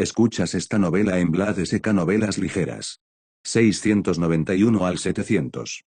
escuchas esta novela en Blade SK Novelas Ligeras. 691 al 700.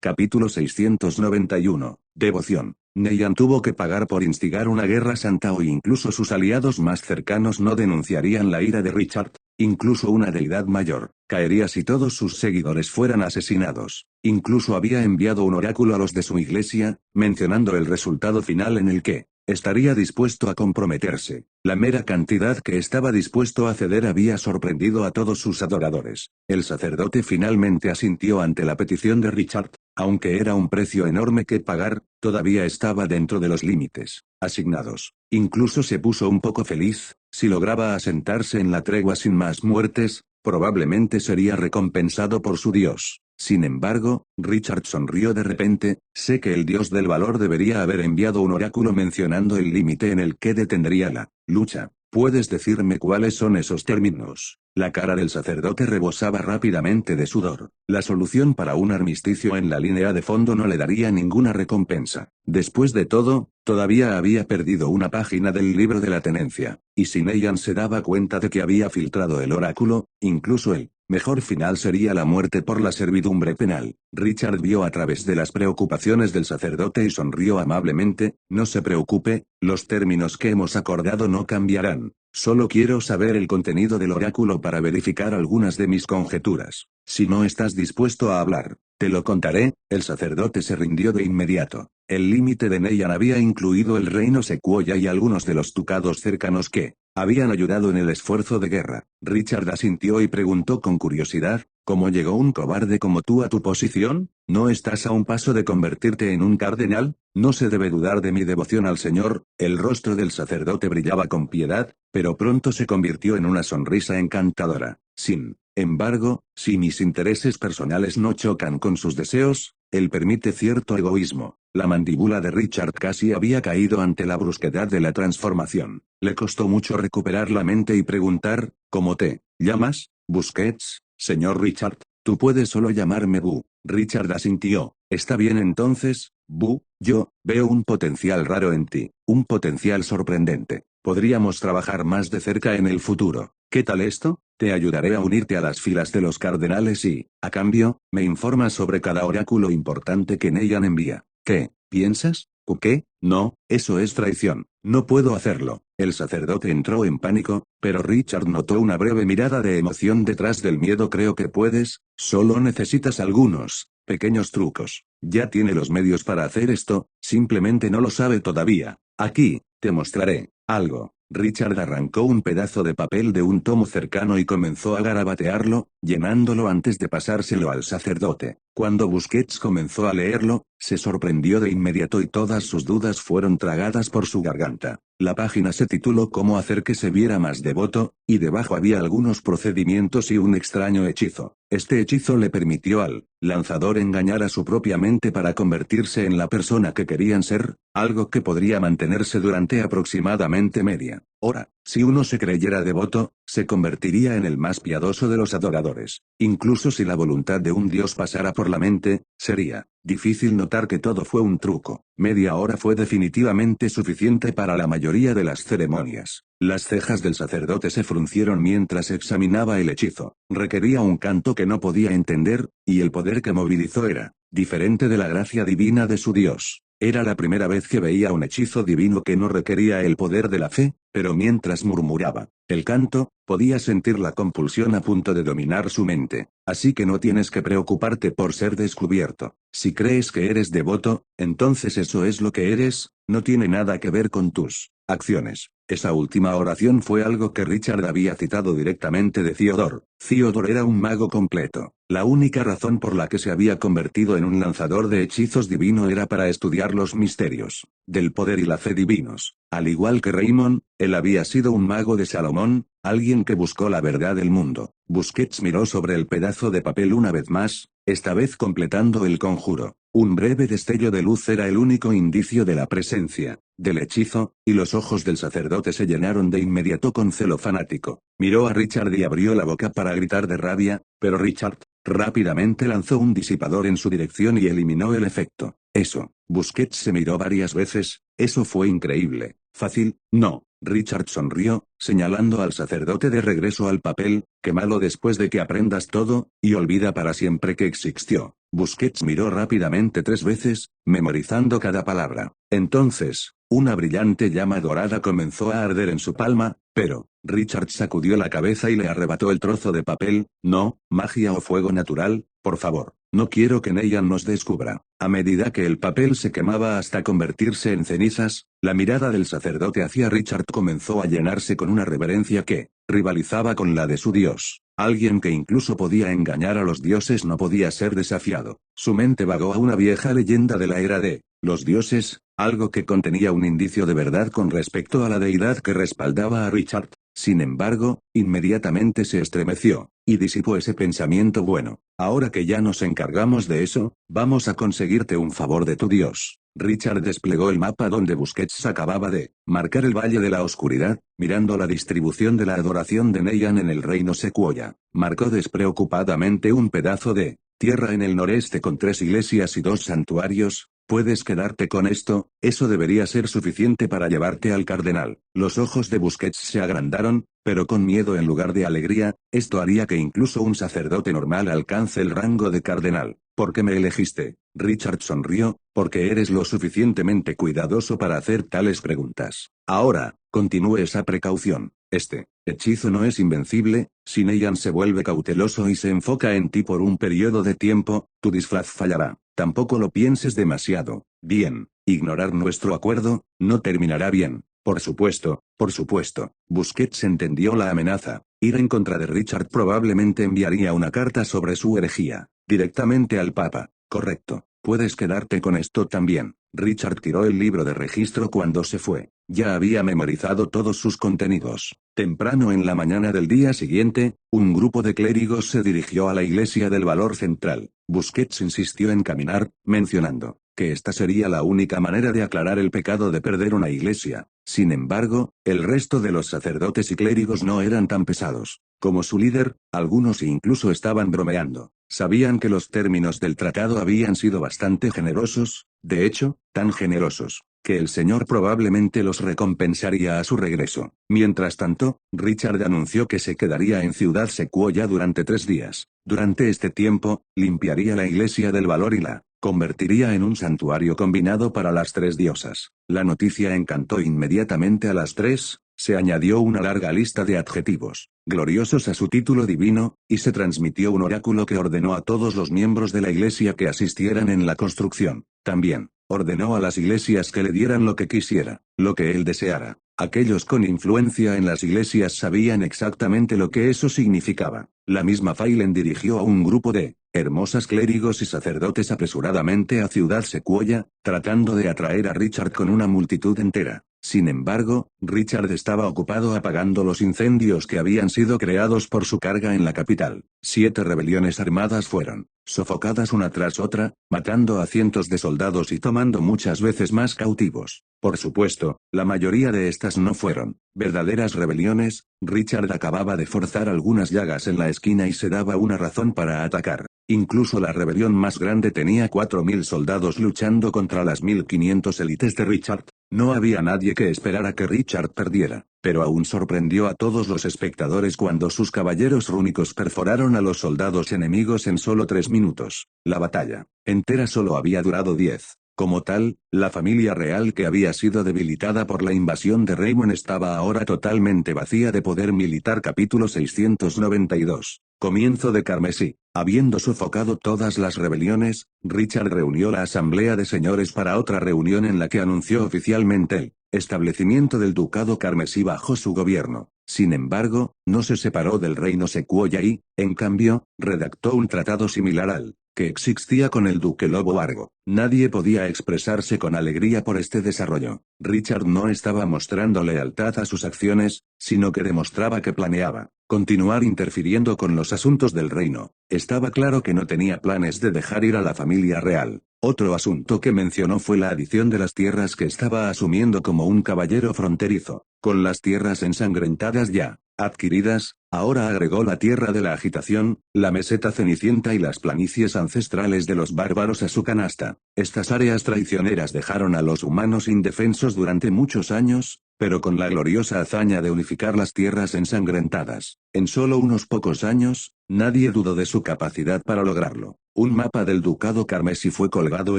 Capítulo 691. Devoción. Neyan tuvo que pagar por instigar una guerra santa o incluso sus aliados más cercanos no denunciarían la ira de Richard. Incluso una deidad mayor caería si todos sus seguidores fueran asesinados. Incluso había enviado un oráculo a los de su iglesia, mencionando el resultado final en el que estaría dispuesto a comprometerse. La mera cantidad que estaba dispuesto a ceder había sorprendido a todos sus adoradores. El sacerdote finalmente asintió ante la petición de Richard, aunque era un precio enorme que pagar, todavía estaba dentro de los límites asignados. Incluso se puso un poco feliz, si lograba asentarse en la tregua sin más muertes, probablemente sería recompensado por su dios. Sin embargo, Richard sonrió de repente, sé que el dios del valor debería haber enviado un oráculo mencionando el límite en el que detendría la lucha. ¿Puedes decirme cuáles son esos términos? La cara del sacerdote rebosaba rápidamente de sudor. La solución para un armisticio en la línea de fondo no le daría ninguna recompensa. Después de todo, todavía había perdido una página del libro de la tenencia, y si Neyan se daba cuenta de que había filtrado el oráculo, incluso el mejor final sería la muerte por la servidumbre penal. Richard vio a través de las preocupaciones del sacerdote y sonrió amablemente. No se preocupe, los términos que hemos acordado no cambiarán. Solo quiero saber el contenido del oráculo para verificar algunas de mis conjeturas. Si no estás dispuesto a hablar, te lo contaré. El sacerdote se rindió de inmediato. El límite de Neyan había incluido el reino Sequoia y algunos de los ducados cercanos que habían ayudado en el esfuerzo de guerra. Richard asintió y preguntó con curiosidad, ¿cómo llegó un cobarde como tú a tu posición? ¿No estás a un paso de convertirte en un cardenal? No se debe dudar de mi devoción al Señor. El rostro del sacerdote brillaba con piedad, pero pronto se convirtió en una sonrisa encantadora. Sin embargo, si mis intereses personales no chocan con sus deseos, él permite cierto egoísmo. La mandíbula de Richard casi había caído ante la brusquedad de la transformación. Le costó mucho recuperar la mente y preguntar, ¿cómo te llamas? Busquets, señor Richard. Tú puedes solo llamarme Bu. Richard asintió. Está bien entonces, Bu, yo veo un potencial raro en ti, un potencial sorprendente. Podríamos trabajar más de cerca en el futuro. ¿Qué tal esto? Te ayudaré a unirte a las filas de los cardenales y, a cambio, me informas sobre cada oráculo importante que Neyan envía. ¿Qué piensas? ¿O qué? No, eso es traición. No puedo hacerlo. El sacerdote entró en pánico, pero Richard notó una breve mirada de emoción detrás del miedo. Creo que puedes, solo necesitas algunos pequeños trucos. Ya tiene los medios para hacer esto, simplemente no lo sabe todavía. Aquí, te mostraré algo. Richard arrancó un pedazo de papel de un tomo cercano y comenzó a garabatearlo, llenándolo antes de pasárselo al sacerdote. Cuando Busquets comenzó a leerlo, se sorprendió de inmediato y todas sus dudas fueron tragadas por su garganta. La página se tituló Cómo hacer que se viera más devoto, y debajo había algunos procedimientos y un extraño hechizo. Este hechizo le permitió al lanzador engañar a su propia mente para convertirse en la persona que querían ser, algo que podría mantenerse durante aproximadamente media hora. Si uno se creyera devoto, se convertiría en el más piadoso de los adoradores. Incluso si la voluntad de un dios pasara por la mente, sería difícil notar que todo fue un truco. Media hora fue definitivamente suficiente para la mayoría de las ceremonias. Las cejas del sacerdote se fruncieron mientras examinaba el hechizo. Requería un canto que no podía entender, y el poder que movilizó era diferente de la gracia divina de su dios. Era la primera vez que veía un hechizo divino que no requería el poder de la fe, pero mientras murmuraba el canto, podía sentir la compulsión a punto de dominar su mente. Así que no tienes que preocuparte por ser descubierto. Si crees que eres devoto, entonces eso es lo que eres, no tiene nada que ver con tus acciones. Esa última oración fue algo que Richard había citado directamente de Theodore. Theodore era un mago completo. La única razón por la que se había convertido en un lanzador de hechizos divino era para estudiar los misterios del poder y la fe divinos. Al igual que Raymond, él había sido un mago de Salomón, alguien que buscó la verdad del mundo. Busquets miró sobre el pedazo de papel una vez más, esta vez completando el conjuro. Un breve destello de luz era el único indicio de la presencia del hechizo, y los ojos del sacerdote se llenaron de inmediato con celo fanático. Miró a Richard y abrió la boca para gritar de rabia, pero Richard rápidamente lanzó un disipador en su dirección y eliminó el efecto. Eso. Busquets se miró varias veces. Eso fue increíble. Fácil, no. Richard sonrió, señalando al sacerdote de regreso al papel, quémalo después de que aprendas todo, y olvida para siempre que existió. Busquets miró rápidamente 3 veces, memorizando cada palabra. Entonces, una brillante llama dorada comenzó a arder en su palma, pero, Richard sacudió la cabeza y le arrebató el trozo de papel. No, magia o fuego natural, por favor. No quiero que Negan nos descubra. A medida que el papel se quemaba hasta convertirse en cenizas, la mirada del sacerdote hacia Richard comenzó a llenarse con una reverencia que rivalizaba con la de su dios. Alguien que incluso podía engañar a los dioses no podía ser desafiado. Su mente vagó a una vieja leyenda de la era de los dioses, algo que contenía un indicio de verdad con respecto a la deidad que respaldaba a Richard. Sin embargo, inmediatamente se estremeció, y disipó ese pensamiento bueno. Ahora que ya nos encargamos de eso, vamos a conseguirte un favor de tu dios. Richard desplegó el mapa donde Busquets acababa de marcar el Valle de la Oscuridad, mirando la distribución de la adoración de Negan en el reino Sequoia. Marcó despreocupadamente un pedazo de tierra en el noreste con 3 iglesias y 2 santuarios. Puedes quedarte con esto, eso debería ser suficiente para llevarte al cardenal. Los ojos de Busquets se agrandaron, pero con miedo en lugar de alegría. Esto haría que incluso un sacerdote normal alcance el rango de cardenal. ¿Por qué me elegiste? Richard sonrió, porque eres lo suficientemente cuidadoso para hacer tales preguntas. Ahora, continúe esa precaución. Este hechizo no es invencible. Si Negan se vuelve cauteloso y se enfoca en ti por un periodo de tiempo, tu disfraz fallará. Tampoco lo pienses demasiado. Bien, ignorar nuestro acuerdo no terminará bien. Por supuesto, por supuesto. Busquets entendió la amenaza. Ir en contra de Richard probablemente enviaría una carta sobre su herejía, directamente al Papa. Correcto. Puedes quedarte con esto también. Richard tiró el libro de registro cuando se fue. Ya había memorizado todos sus contenidos. Temprano en la mañana del día siguiente, un grupo de clérigos se dirigió a la iglesia del Valor Central. Busquets insistió en caminar, mencionando que esta sería la única manera de aclarar el pecado de perder una iglesia. Sin embargo, el resto de los sacerdotes y clérigos no eran tan pesados. Como su líder, algunos incluso estaban bromeando. Sabían que los términos del tratado habían sido bastante generosos, de hecho, tan generosos, que el Señor probablemente los recompensaría a su regreso. Mientras tanto, Richard anunció que se quedaría en Ciudad Sequoia durante 3 días. Durante este tiempo, limpiaría la iglesia del valor y la convertiría en un santuario combinado para las 3 diosas. La noticia encantó inmediatamente a las 3, se añadió una larga lista de adjetivos gloriosos a su título divino, y se transmitió un oráculo que ordenó a todos los miembros de la iglesia que asistieran en la construcción. También ordenó a las iglesias que le dieran lo que quisiera, lo que él deseara. Aquellos con influencia en las iglesias sabían exactamente lo que eso significaba. La misma Failen dirigió a un grupo de hermosas clérigos y sacerdotes apresuradamente a Ciudad Sequoia, tratando de atraer a Richard con una multitud entera. Sin embargo, Richard estaba ocupado apagando los incendios que habían sido creados por su carga en la capital. 7 rebeliones armadas fueron sofocadas una tras otra, matando a cientos de soldados y tomando muchas veces más cautivos. Por supuesto, la mayoría de estas no fueron verdaderas rebeliones. Richard acababa de forzar algunas llagas en la esquina y se daba una razón para atacar. Incluso la rebelión más grande tenía 4.000 soldados luchando contra las 1.500 élites de Richard. No había nadie que esperara que Richard perdiera, pero aún sorprendió a todos los espectadores cuando sus caballeros rúnicos perforaron a los soldados enemigos en solo 3 minutos. La batalla entera solo había durado 10. Como tal, la familia real que había sido debilitada por la invasión de Raymond estaba ahora totalmente vacía de poder militar. Capítulo 692. Comienzo de Carmesí. Habiendo sofocado todas las rebeliones, Richard reunió la asamblea de señores para otra reunión en la que anunció oficialmente el establecimiento del ducado carmesí bajo su gobierno. Sin embargo, no se separó del reino Sequoia y, en cambio, redactó un tratado similar al que existía con el duque Lobo Argo. Nadie podía expresarse con alegría por este desarrollo. Richard no estaba mostrando lealtad a sus acciones, sino que demostraba que planeaba continuar interfiriendo con los asuntos del reino. Estaba claro que no tenía planes de dejar ir a la familia real. Otro asunto que mencionó fue la adición de las tierras que estaba asumiendo como un caballero fronterizo. Con las tierras ensangrentadas ya adquiridas, ahora agregó la tierra de la agitación, la meseta cenicienta y las planicies ancestrales de los bárbaros a su canasta. Estas áreas traicioneras dejaron a los humanos indefensos durante muchos años, pero con la gloriosa hazaña de unificar las tierras ensangrentadas. En solo unos pocos años, nadie dudó de su capacidad para lograrlo. Un mapa del ducado carmesí fue colgado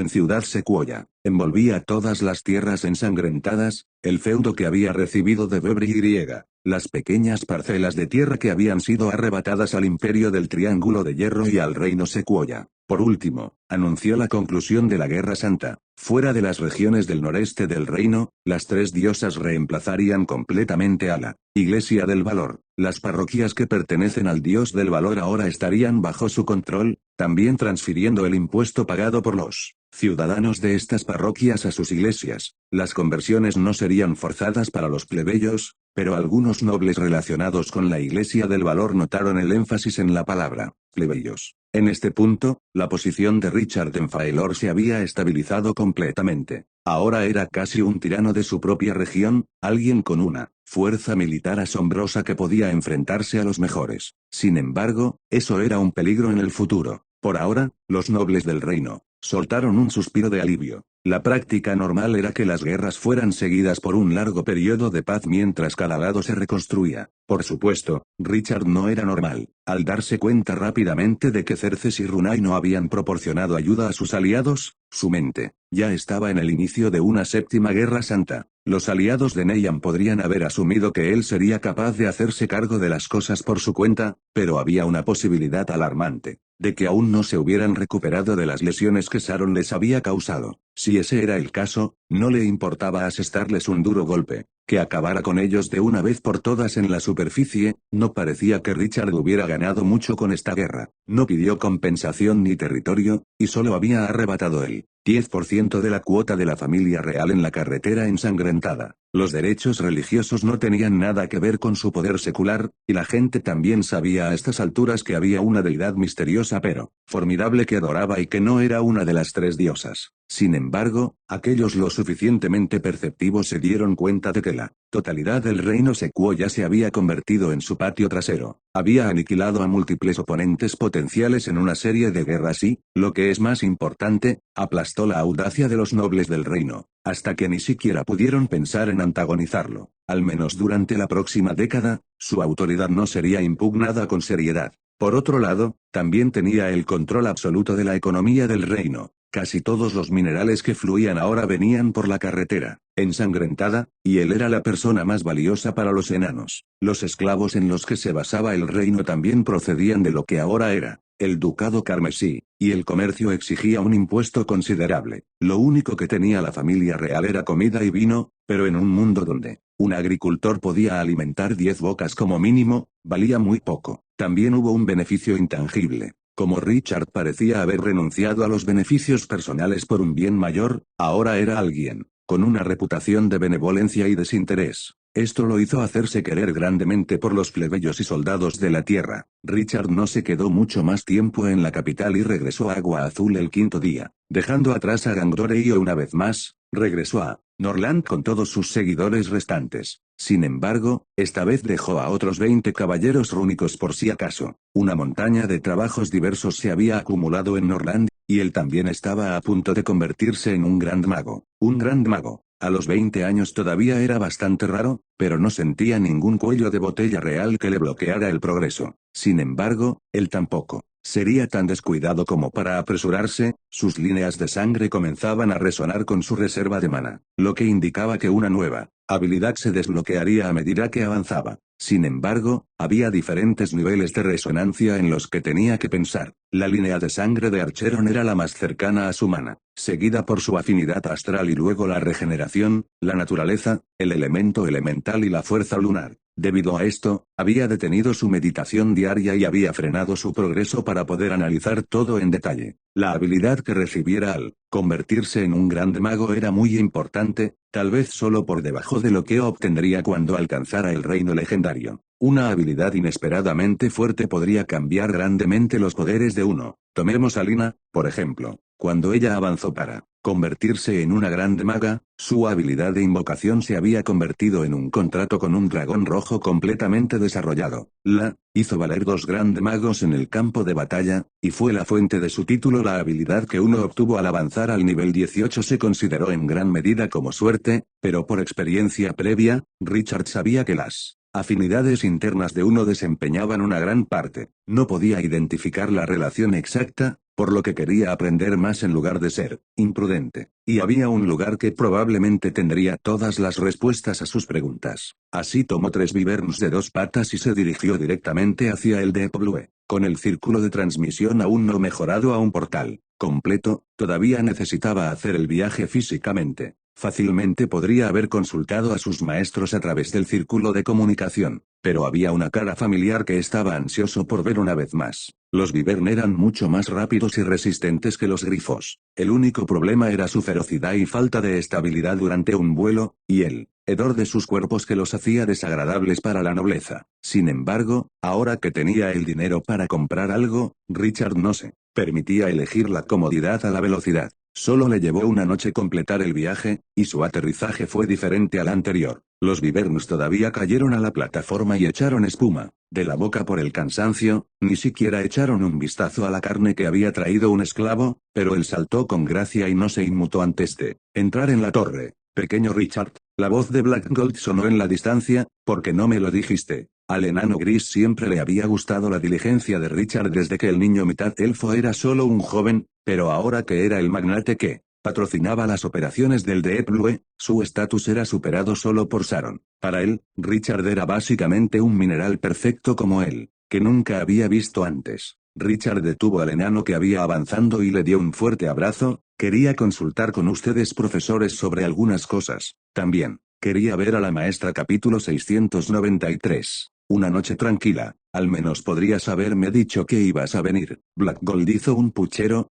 en Ciudad Sequoia. Envolvía todas las tierras ensangrentadas, el feudo que había recibido de Bebre y las pequeñas parcelas de tierra que habían sido arrebatadas al Imperio del Triángulo de Hierro y al Reino Sequoia. Por último, anunció la conclusión de la Guerra Santa. Fuera de las regiones del noreste del reino, las tres diosas reemplazarían completamente a la Iglesia del Valor. Las parroquias que pertenecen al dios del valor ahora estarían bajo su control, también transfiriendo el impuesto pagado por los ciudadanos de estas parroquias a sus iglesias. Las conversiones no serían forzadas para los plebeyos, pero algunos nobles relacionados con la Iglesia del Valor notaron el énfasis en la palabra plebeyos. En este punto, la posición de Richard en Faelor se había estabilizado completamente. Ahora era casi un tirano de su propia región, alguien con una fuerza militar asombrosa que podía enfrentarse a los mejores. Sin embargo, eso era un peligro en el futuro. Por ahora, los nobles del reino soltaron un suspiro de alivio. La práctica normal era que las guerras fueran seguidas por un largo periodo de paz mientras cada lado se reconstruía. Por supuesto, Richard no era normal. Al darse cuenta rápidamente de que Cerces y Runai no habían proporcionado ayuda a sus aliados, su mente ya estaba en el inicio de una séptima guerra santa. Los aliados de Neyan podrían haber asumido que él sería capaz de hacerse cargo de las cosas por su cuenta, pero había una posibilidad alarmante, de que aún no se hubieran recuperado de las lesiones que Sharon les había causado. Si ese era el caso, no le importaba asestarles un duro golpe, que acabara con ellos de una vez por todas en la superficie. No parecía que Richard hubiera ganado mucho con esta guerra. No pidió compensación ni territorio, y solo había arrebatado el 10% de la cuota de la familia real en la carretera ensangrentada. Los derechos religiosos no tenían nada que ver con su poder secular, y la gente también sabía a estas alturas que había una deidad misteriosa pero formidable que adoraba y que no era una de las tres diosas. Sin embargo, aquellos lo suficientemente perceptivos se dieron cuenta de que la totalidad del reino Sequoia se había convertido en su patio trasero. Había aniquilado a múltiples oponentes potenciales en una serie de guerras y, lo que es más importante, aplastó la audacia de los nobles del reino, hasta que ni siquiera pudieron pensar en antagonizarlo. Al menos durante la próxima década, su autoridad no sería impugnada con seriedad. Por otro lado, también tenía el control absoluto de la economía del reino. Casi todos los minerales que fluían ahora venían por la carretera ensangrentada, y él era la persona más valiosa para los enanos. Los esclavos en los que se basaba el reino también procedían de lo que ahora era el ducado carmesí, y el comercio exigía un impuesto considerable. Lo único que tenía la familia real era comida y vino, pero en un mundo donde un agricultor podía alimentar 10 bocas como mínimo, valía muy poco. También hubo un beneficio intangible. Como Richard parecía haber renunciado a los beneficios personales por un bien mayor, ahora era alguien con una reputación de benevolencia y desinterés. Esto lo hizo hacerse querer grandemente por los plebeyos y soldados de la tierra. Richard no se quedó mucho más tiempo en la capital y regresó a Agua Azul el quinto día. Dejando atrás a Gangdore y una vez más, regresó a Norland con todos sus seguidores restantes. Sin embargo, esta vez dejó a otros 20 caballeros rúnicos por si acaso. Una montaña de trabajos diversos se había acumulado en Norland, y él también estaba a punto de convertirse en un gran mago. Un gran mago. A los 20 años todavía era bastante raro, pero no sentía ningún cuello de botella real que le bloqueara el progreso. Sin embargo, él tampoco sería tan descuidado como para apresurarse. Sus líneas de sangre comenzaban a resonar con su reserva de mana, lo que indicaba que una nueva habilidad se desbloquearía a medida que avanzaba. Sin embargo, había diferentes niveles de resonancia en los que tenía que pensar. La línea de sangre de Archeron era la más cercana a su mana, seguida por su afinidad astral y luego la regeneración, la naturaleza, el elemento elemental y la fuerza lunar. Debido a esto, había detenido su meditación diaria y había frenado su progreso para poder analizar todo en detalle. La habilidad que recibiera al convertirse en un gran mago era muy importante, tal vez solo por debajo de lo que obtendría cuando alcanzara el reino legendario. Una habilidad inesperadamente fuerte podría cambiar grandemente los poderes de uno. Tomemos a Lina, por ejemplo. Cuando ella avanzó para convertirse en una grande maga, su habilidad de invocación se había convertido en un contrato con un dragón rojo completamente desarrollado. La hizo valer 2 grandes magos en el campo de batalla, y fue la fuente de su título. La habilidad que uno obtuvo al avanzar al nivel 18 se consideró en gran medida como suerte, pero por experiencia previa, Richard sabía que las afinidades internas de uno desempeñaban una gran parte. No podía identificar la relación exacta, por lo que quería aprender más en lugar de ser imprudente. Y había un lugar que probablemente tendría todas las respuestas a sus preguntas. Así tomó 3 wyverns de 2 patas y se dirigió directamente hacia el Deep Blue. Con el círculo de transmisión aún no mejorado a un portal completo, todavía necesitaba hacer el viaje físicamente. Fácilmente podría haber consultado a sus maestros a través del círculo de comunicación, pero había una cara familiar que estaba ansioso por ver una vez más. Los Wyvern eran mucho más rápidos y resistentes que los grifos. El único problema era su ferocidad y falta de estabilidad durante un vuelo, y el hedor de sus cuerpos que los hacía desagradables para la nobleza. Sin embargo, ahora que tenía el dinero para comprar algo, Richard no se permitía elegir la comodidad a la velocidad. Solo le llevó una noche completar el viaje, y su aterrizaje fue diferente al anterior. Los Wyverns todavía cayeron a la plataforma y echaron espuma de la boca por el cansancio, ni siquiera echaron un vistazo a la carne que había traído un esclavo, pero él saltó con gracia y no se inmutó ante entrar en la torre. Pequeño Richard, la voz de Black Gold sonó en la distancia, ¿por qué no me lo dijiste? Al enano gris siempre le había gustado la diligencia de Richard desde que el niño mitad elfo era solo un joven, pero ahora que era el magnate que patrocinaba las operaciones del Deep Blue, su estatus era superado solo por Sharon. Para él, Richard era básicamente un mineral perfecto como él, que nunca había visto antes. Richard detuvo al enano que había avanzando y le dio un fuerte abrazo. Quería consultar con ustedes profesores sobre algunas cosas. También quería ver a la maestra. Capítulo 693. Una noche tranquila. Al menos podrías haberme dicho que ibas a venir. Black Gold hizo un puchero.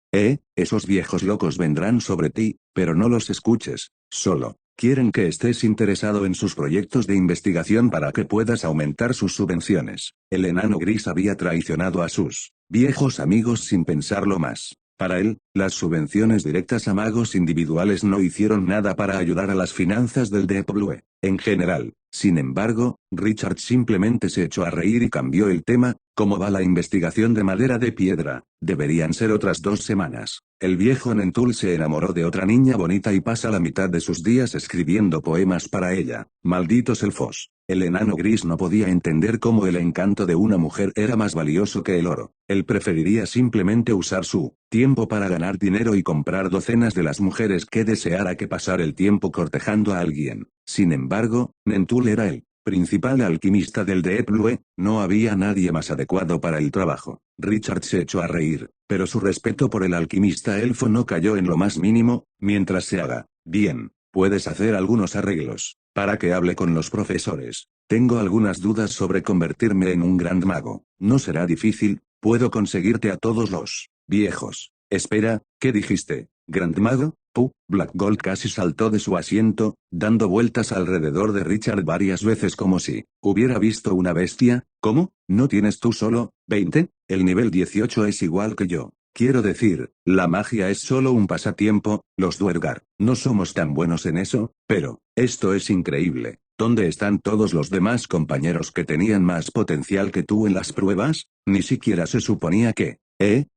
Esos viejos locos vendrán sobre ti, pero no los escuches. Solo quieren que estés interesado en sus proyectos de investigación para que puedas aumentar sus subvenciones. El enano gris había traicionado a sus viejos amigos sin pensarlo más. Para él, las subvenciones directas a magos individuales no hicieron nada para ayudar a las finanzas del Deep Blue. En general, sin embargo, Richard simplemente se echó a reír y cambió el tema. ¿Cómo va la investigación de madera de piedra? Deberían ser otras 2 semanas. El viejo Nentul se enamoró de otra niña bonita y pasa la mitad de sus días escribiendo poemas para ella. Malditos elfos. El enano gris no podía entender cómo el encanto de una mujer era más valioso que el oro. Él preferiría simplemente usar su tiempo para ganar dinero y comprar docenas de las mujeres que deseara que pasar el tiempo cortejando a alguien. Sin embargo, Nentul era el principal alquimista del Deep Blue, no había nadie más adecuado para el trabajo. Richard se echó a reír, pero su respeto por el alquimista elfo no cayó en lo más mínimo. Mientras se haga bien, puedes hacer algunos arreglos para que hable con los profesores. Tengo algunas dudas sobre convertirme en un gran mago. No será difícil, puedo conseguirte a todos los viejos. Espera, ¿qué dijiste? ¿Grand mago? Black Gold casi saltó de su asiento, dando vueltas alrededor de Richard varias veces como si hubiera visto una bestia. ¿Cómo? ¿No tienes tú solo 20? El nivel 18 es igual que yo. Quiero decir, la magia es solo un pasatiempo. Los Duergar no somos tan buenos en eso, pero esto es increíble. ¿Dónde están todos los demás compañeros que tenían más potencial que tú en las pruebas? Ni siquiera se suponía que...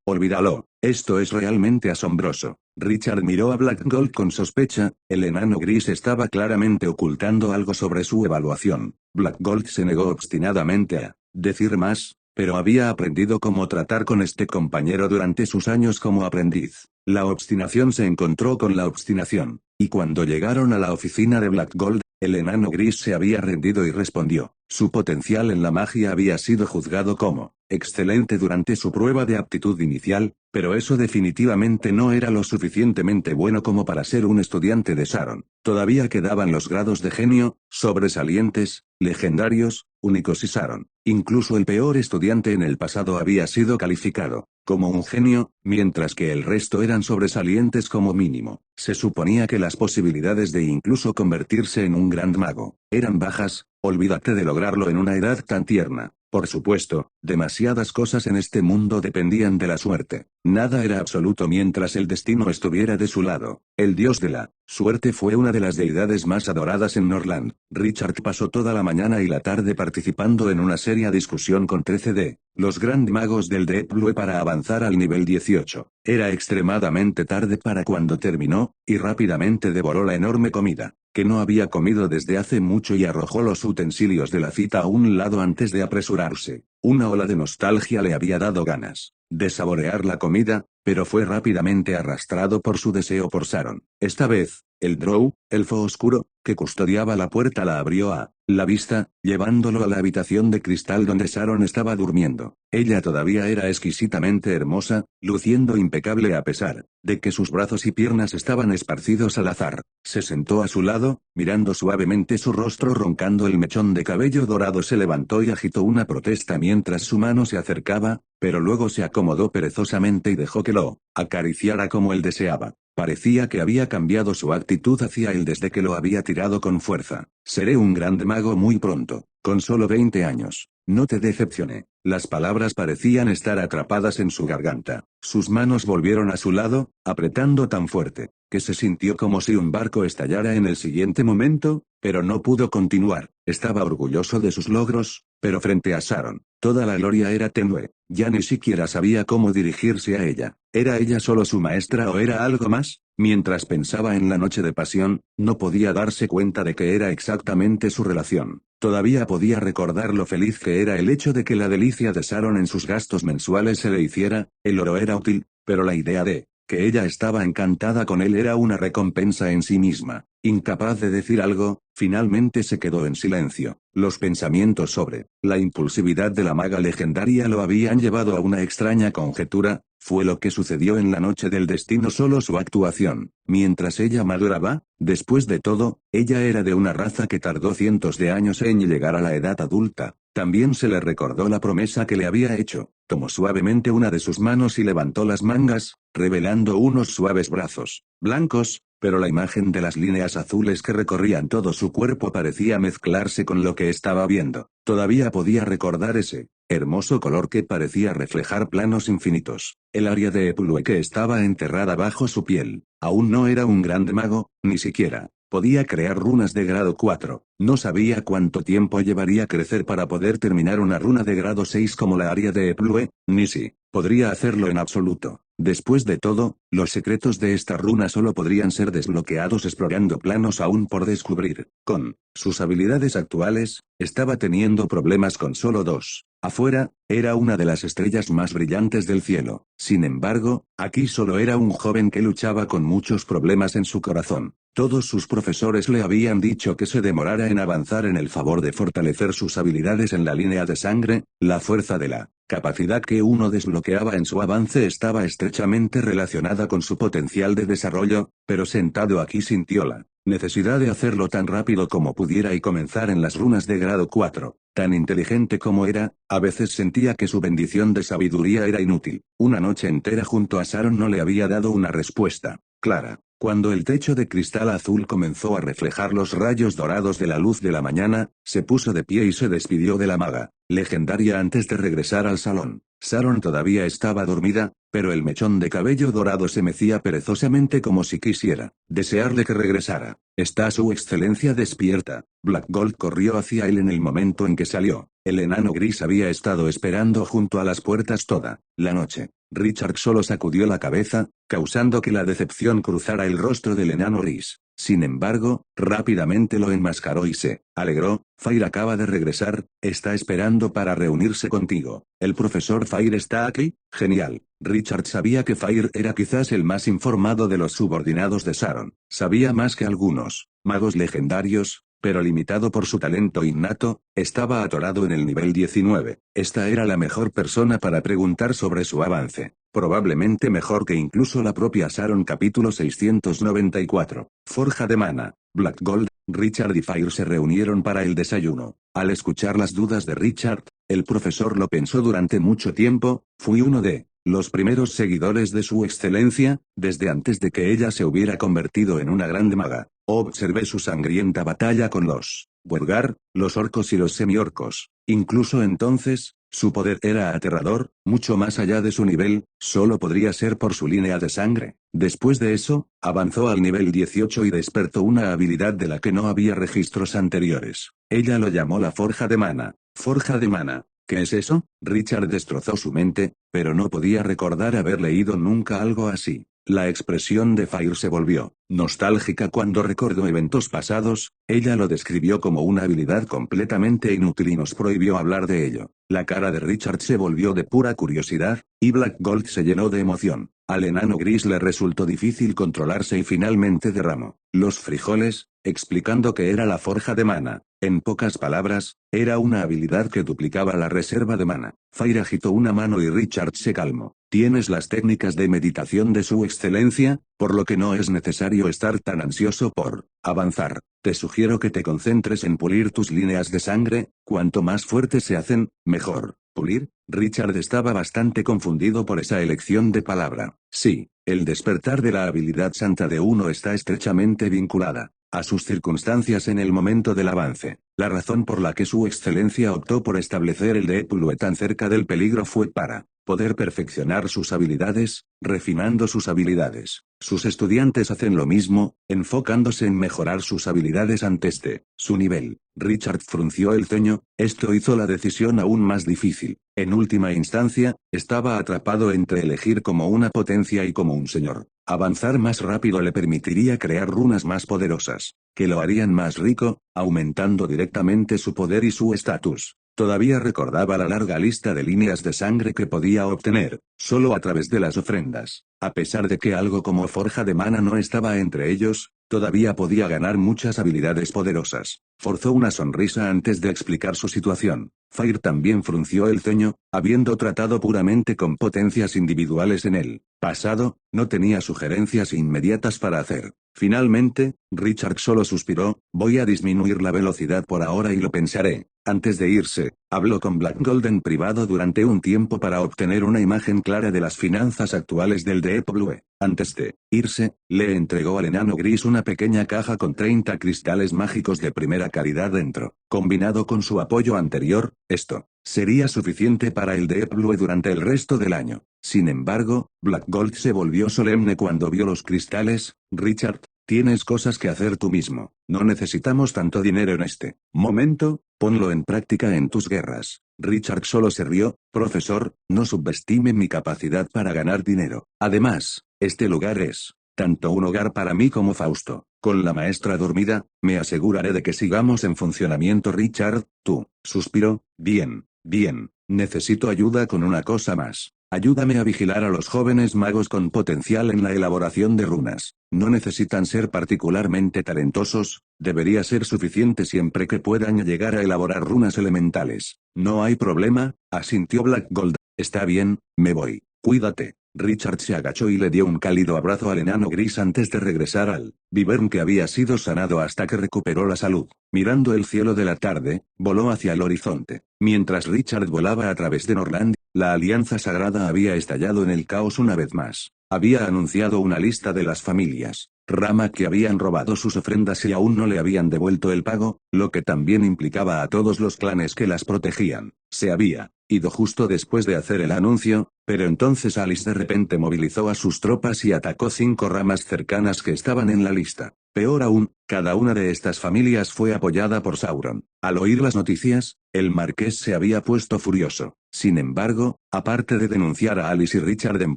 olvídalo. Esto es realmente asombroso. Richard miró a Black Gold con sospecha. El enano gris estaba claramente ocultando algo sobre su evaluación. Black Gold se negó obstinadamente a decir más, pero había aprendido cómo tratar con este compañero durante sus años como aprendiz. La obstinación se encontró con la obstinación, y cuando llegaron a la oficina de Black Gold, el enano gris se había rendido y respondió. Su potencial en la magia había sido juzgado como excelente durante su prueba de aptitud inicial, pero eso definitivamente no era lo suficientemente bueno como para ser un estudiante de Sharon. Todavía quedaban los grados de genio, sobresalientes, legendarios, únicos y Sharon. Incluso el peor estudiante en el pasado había sido calificado como un genio, mientras que el resto eran sobresalientes como mínimo. Se suponía que las posibilidades de incluso convertirse en un gran mago eran bajas. Olvídate de lograrlo en una edad tan tierna. Por supuesto, demasiadas cosas en este mundo dependían de la suerte. Nada era absoluto mientras el destino estuviera de su lado. El dios de la suerte fue una de las deidades más adoradas en Norland. Richard pasó toda la mañana y la tarde participando en una seria discusión con 13 de los Grand Magos del Deep Blue para avanzar al nivel 18. Era extremadamente tarde para cuando terminó, y rápidamente devoró la enorme comida que no había comido desde hace mucho y arrojó los utensilios de la cita a un lado antes de apresurarse. Una ola de nostalgia le había dado ganas de saborear la comida, pero fue rápidamente arrastrado por su deseo por Sharon. Esta vez, el Drow, elfo oscuro, que custodiaba la puerta la abrió a la vista, llevándolo a la habitación de cristal donde Sharon estaba durmiendo. Ella todavía era exquisitamente hermosa, luciendo impecable a pesar de que sus brazos y piernas estaban esparcidos al azar. Se sentó a su lado, mirando suavemente su rostro roncando el mechón de cabello dorado se levantó y agitó una protesta mientras su mano se acercaba, pero luego se acomodó perezosamente y dejó que lo acariciara como él deseaba. Parecía que había cambiado su actitud hacia él desde que lo había tirado con fuerza. Seré un gran mago muy pronto, con solo 20 años. No te decepcione. Las palabras parecían estar atrapadas en su garganta. Sus manos volvieron a su lado, apretando tan fuerte, que se sintió como si un barco estallara en el siguiente momento, pero no pudo continuar. Estaba orgulloso de sus logros, pero frente a Sharon, toda la gloria era tenue. Ya ni siquiera sabía cómo dirigirse a ella. ¿Era ella solo su maestra o era algo más? Mientras pensaba en la noche de pasión, no podía darse cuenta de que era exactamente su relación. Todavía podía recordar lo feliz que era el hecho de que la delicia de Sharon en sus gastos mensuales se le hiciera. El oro era útil, pero la idea de que ella estaba encantada con él era una recompensa en sí misma. Incapaz de decir algo, finalmente se quedó en silencio. Los pensamientos sobre la impulsividad de la maga legendaria lo habían llevado a una extraña conjetura. Fue lo que sucedió en la noche del destino, solo su actuación. Mientras ella maduraba, después de todo, ella era de una raza que tardó cientos de años en llegar a la edad adulta. También se le recordó la promesa que le había hecho. Tomó suavemente una de sus manos y levantó las mangas, revelando unos suaves brazos blancos, pero la imagen de las líneas azules que recorrían todo su cuerpo parecía mezclarse con lo que estaba viendo. Todavía podía recordar ese hermoso color que parecía reflejar planos infinitos. El área de Epulue que estaba enterrada bajo su piel. Aún no era un gran mago, ni siquiera podía crear runas de grado 4. No sabía cuánto tiempo llevaría crecer para poder terminar una runa de grado 6 como la área de Epulue, ni si podría hacerlo en absoluto. Después de todo, los secretos de esta runa solo podrían ser desbloqueados explorando planos aún por descubrir. Con sus habilidades actuales, estaba teniendo problemas con solo dos. Afuera, era una de las estrellas más brillantes del cielo. Sin embargo, aquí solo era un joven que luchaba con muchos problemas en su corazón. Todos sus profesores le habían dicho que se demorara en avanzar en el favor de fortalecer sus habilidades en la línea de sangre. La fuerza de la capacidad que uno desbloqueaba en su avance estaba estrechamente relacionada con su potencial de desarrollo, pero sentado aquí sintió la necesidad de hacerlo tan rápido como pudiera y comenzar en las runas de grado 4. Tan inteligente como era, a veces sentía que su bendición de sabiduría era inútil. Una noche entera junto a Sharon no le había dado una respuesta clara. Cuando el techo de cristal azul comenzó a reflejar los rayos dorados de la luz de la mañana, se puso de pie y se despidió de la maga legendaria antes de regresar al salón. Sharon todavía estaba dormida, pero el mechón de cabello dorado se mecía perezosamente como si quisiera desearle que regresara. ¿Está su excelencia despierta? Black Gold corrió hacia él en el momento en que salió. El enano gris había estado esperando junto a las puertas toda la noche. Richard solo sacudió la cabeza, causando que la decepción cruzara el rostro del enano gris. Sin embargo, rápidamente lo enmascaró y se alegró. Fire acaba de regresar, está esperando para reunirse contigo. ¿El profesor Fire está aquí? Genial. Richard sabía que Fire era quizás el más informado de los subordinados de Sharon. Sabía más que algunos magos legendarios, pero limitado por su talento innato, estaba atorado en el nivel 19. Esta era la mejor persona para preguntar sobre su avance. Probablemente mejor que incluso la propia Sharon. Capítulo 694. Forja de mana. Black Gold, Richard y Fire se reunieron para el desayuno. Al escuchar las dudas de Richard, el profesor lo pensó durante mucho tiempo. Fui uno de los primeros seguidores de su excelencia, desde antes de que ella se hubiera convertido en una gran maga. Observé su sangrienta batalla con los Burgar, los orcos y los semiorcos. Incluso entonces, su poder era aterrador, mucho más allá de su nivel, solo podría ser por su línea de sangre. Después de eso, avanzó al nivel 18 y despertó una habilidad de la que no había registros anteriores. Ella lo llamó la Forja de Mana. Forja de Mana. ¿Qué es eso? Richard destrozó su mente, pero no podía recordar haber leído nunca algo así. La expresión de Fire se volvió nostálgica cuando recordó eventos pasados, ella lo describió como una habilidad completamente inútil y nos prohibió hablar de ello. La cara de Richard se volvió de pura curiosidad, y Black Gold se llenó de emoción. Al enano gris le resultó difícil controlarse y finalmente derramó los frijoles, explicando que era la forja de mana. En pocas palabras, era una habilidad que duplicaba la reserva de mana. Fire agitó una mano y Richard se calmó. Tienes las técnicas de meditación de su excelencia, por lo que no es necesario estar tan ansioso por avanzar. Te sugiero que te concentres en pulir tus líneas de sangre, cuanto más fuertes se hacen, mejor. ¿Pulir? Richard estaba bastante confundido por esa elección de palabra. Sí, el despertar de la habilidad santa de uno está estrechamente vinculada a sus circunstancias en el momento del avance. La razón por la que su excelencia optó por establecer el Deeplue tan cerca del peligro fue para poder perfeccionar sus habilidades, refinando sus habilidades. Sus estudiantes hacen lo mismo, enfocándose en mejorar sus habilidades antes de su nivel. Richard frunció el ceño, esto hizo la decisión aún más difícil. En última instancia, estaba atrapado entre elegir como una potencia y como un señor. Avanzar más rápido le permitiría crear runas más poderosas, que lo harían más rico, aumentando directamente su poder y su estatus. Todavía recordaba la larga lista de líneas de sangre que podía obtener, solo a través de las ofrendas. A pesar de que algo como forja de mana no estaba entre ellos, todavía podía ganar muchas habilidades poderosas. Forzó una sonrisa antes de explicar su situación. Fire también frunció el ceño, habiendo tratado puramente con potencias individuales en el pasado, no tenía sugerencias inmediatas para hacer. Finalmente, Richard solo suspiró, voy a disminuir la velocidad por ahora y lo pensaré. Antes de irse, habló con Black Gold en privado durante un tiempo para obtener una imagen clara de las finanzas actuales del Deeplue. Antes de irse, le entregó al enano gris una pequeña caja con 30 cristales mágicos de primera calidad dentro. Combinado con su apoyo anterior, esto sería suficiente para el Deeplue durante el resto del año. Sin embargo, Black Gold se volvió solemne cuando vio los cristales. Richard, tienes cosas que hacer tú mismo. No necesitamos tanto dinero en este momento, ponlo en práctica en tus guerras. Richard solo se rió, profesor, no subestime mi capacidad para ganar dinero. Además, este lugar es tanto un hogar para mí como Fausto. Con la maestra dormida, me aseguraré de que sigamos en funcionamiento. Richard, tú, suspiró, bien, bien, necesito ayuda con una cosa más. Ayúdame a vigilar a los jóvenes magos con potencial en la elaboración de runas. No necesitan ser particularmente talentosos, debería ser suficiente siempre que puedan llegar a elaborar runas elementales. No hay problema, asintió Black Gold. Está bien, me voy. Cuídate. Richard se agachó y le dio un cálido abrazo al enano gris antes de regresar al Vivern que había sido sanado hasta que recuperó la salud. Mirando el cielo de la tarde, voló hacia el horizonte. Mientras Richard volaba a través de Norland, la Alianza Sagrada había estallado en el caos una vez más. Había anunciado una lista de las familias Rama que habían robado sus ofrendas y aún no le habían devuelto el pago, lo que también implicaba a todos los clanes que las protegían. Se había ido justo después de hacer el anuncio, pero entonces Alice de repente movilizó a sus tropas y atacó 5 ramas cercanas que estaban en la lista. Peor aún, cada una de estas familias fue apoyada por Sauron. Al oír las noticias, el marqués se había puesto furioso. Sin embargo, aparte de denunciar a Alice y Richard en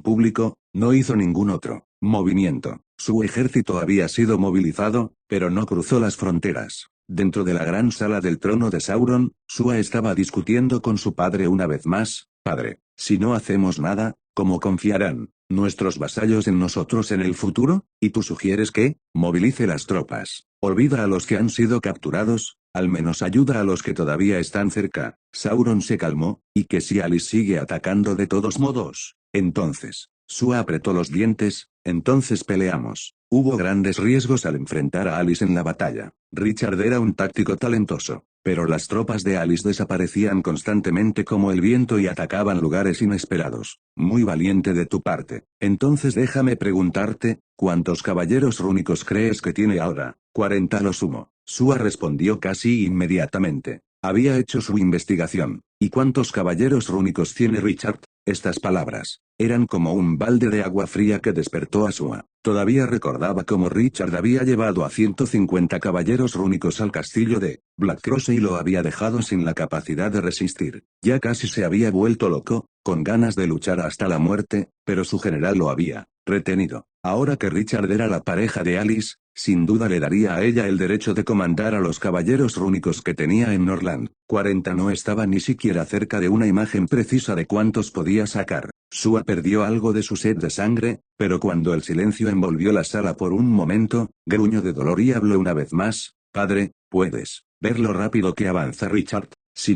público, no hizo ningún otro movimiento. Su ejército había sido movilizado, pero no cruzó las fronteras. Dentro de la gran sala del trono de Sauron, Sua estaba discutiendo con su padre una vez más. Padre, si no hacemos nada, ¿cómo confiarán nuestros vasallos en nosotros en el futuro? ¿Y tú sugieres que movilice las tropas? Olvida a los que han sido capturados, al menos ayuda a los que todavía están cerca. Sauron se calmó, y que si Alice sigue atacando de todos modos, entonces, Sua apretó los dientes, entonces peleamos. Hubo grandes riesgos al enfrentar a Alice en la batalla. Richard era un táctico talentoso, pero las tropas de Alice desaparecían constantemente como el viento y atacaban lugares inesperados. Muy valiente de tu parte. Entonces déjame preguntarte, ¿cuántos caballeros rúnicos crees que tiene ahora? 40 lo sumo. Sua respondió casi inmediatamente. Había hecho su investigación. ¿Y cuántos caballeros rúnicos tiene Richard? Estas palabras eran como un balde de agua fría que despertó a Sua. Todavía recordaba cómo Richard había llevado a 150 caballeros rúnicos al castillo de Blackcross y lo había dejado sin la capacidad de resistir. Ya casi se había vuelto loco, con ganas de luchar hasta la muerte, pero su general lo había retenido. Ahora que Richard era la pareja de Alice, sin duda le daría a ella el derecho de comandar a los caballeros rúnicos que tenía en Norland. 40 no estaba ni siquiera cerca de una imagen precisa de cuántos podía sacar. Sua perdió algo de su sed de sangre, pero cuando el silencio envolvió la sala por un momento, gruñó de dolor y habló una vez más. Padre, ¿puedes ver lo rápido que avanza Richard? Si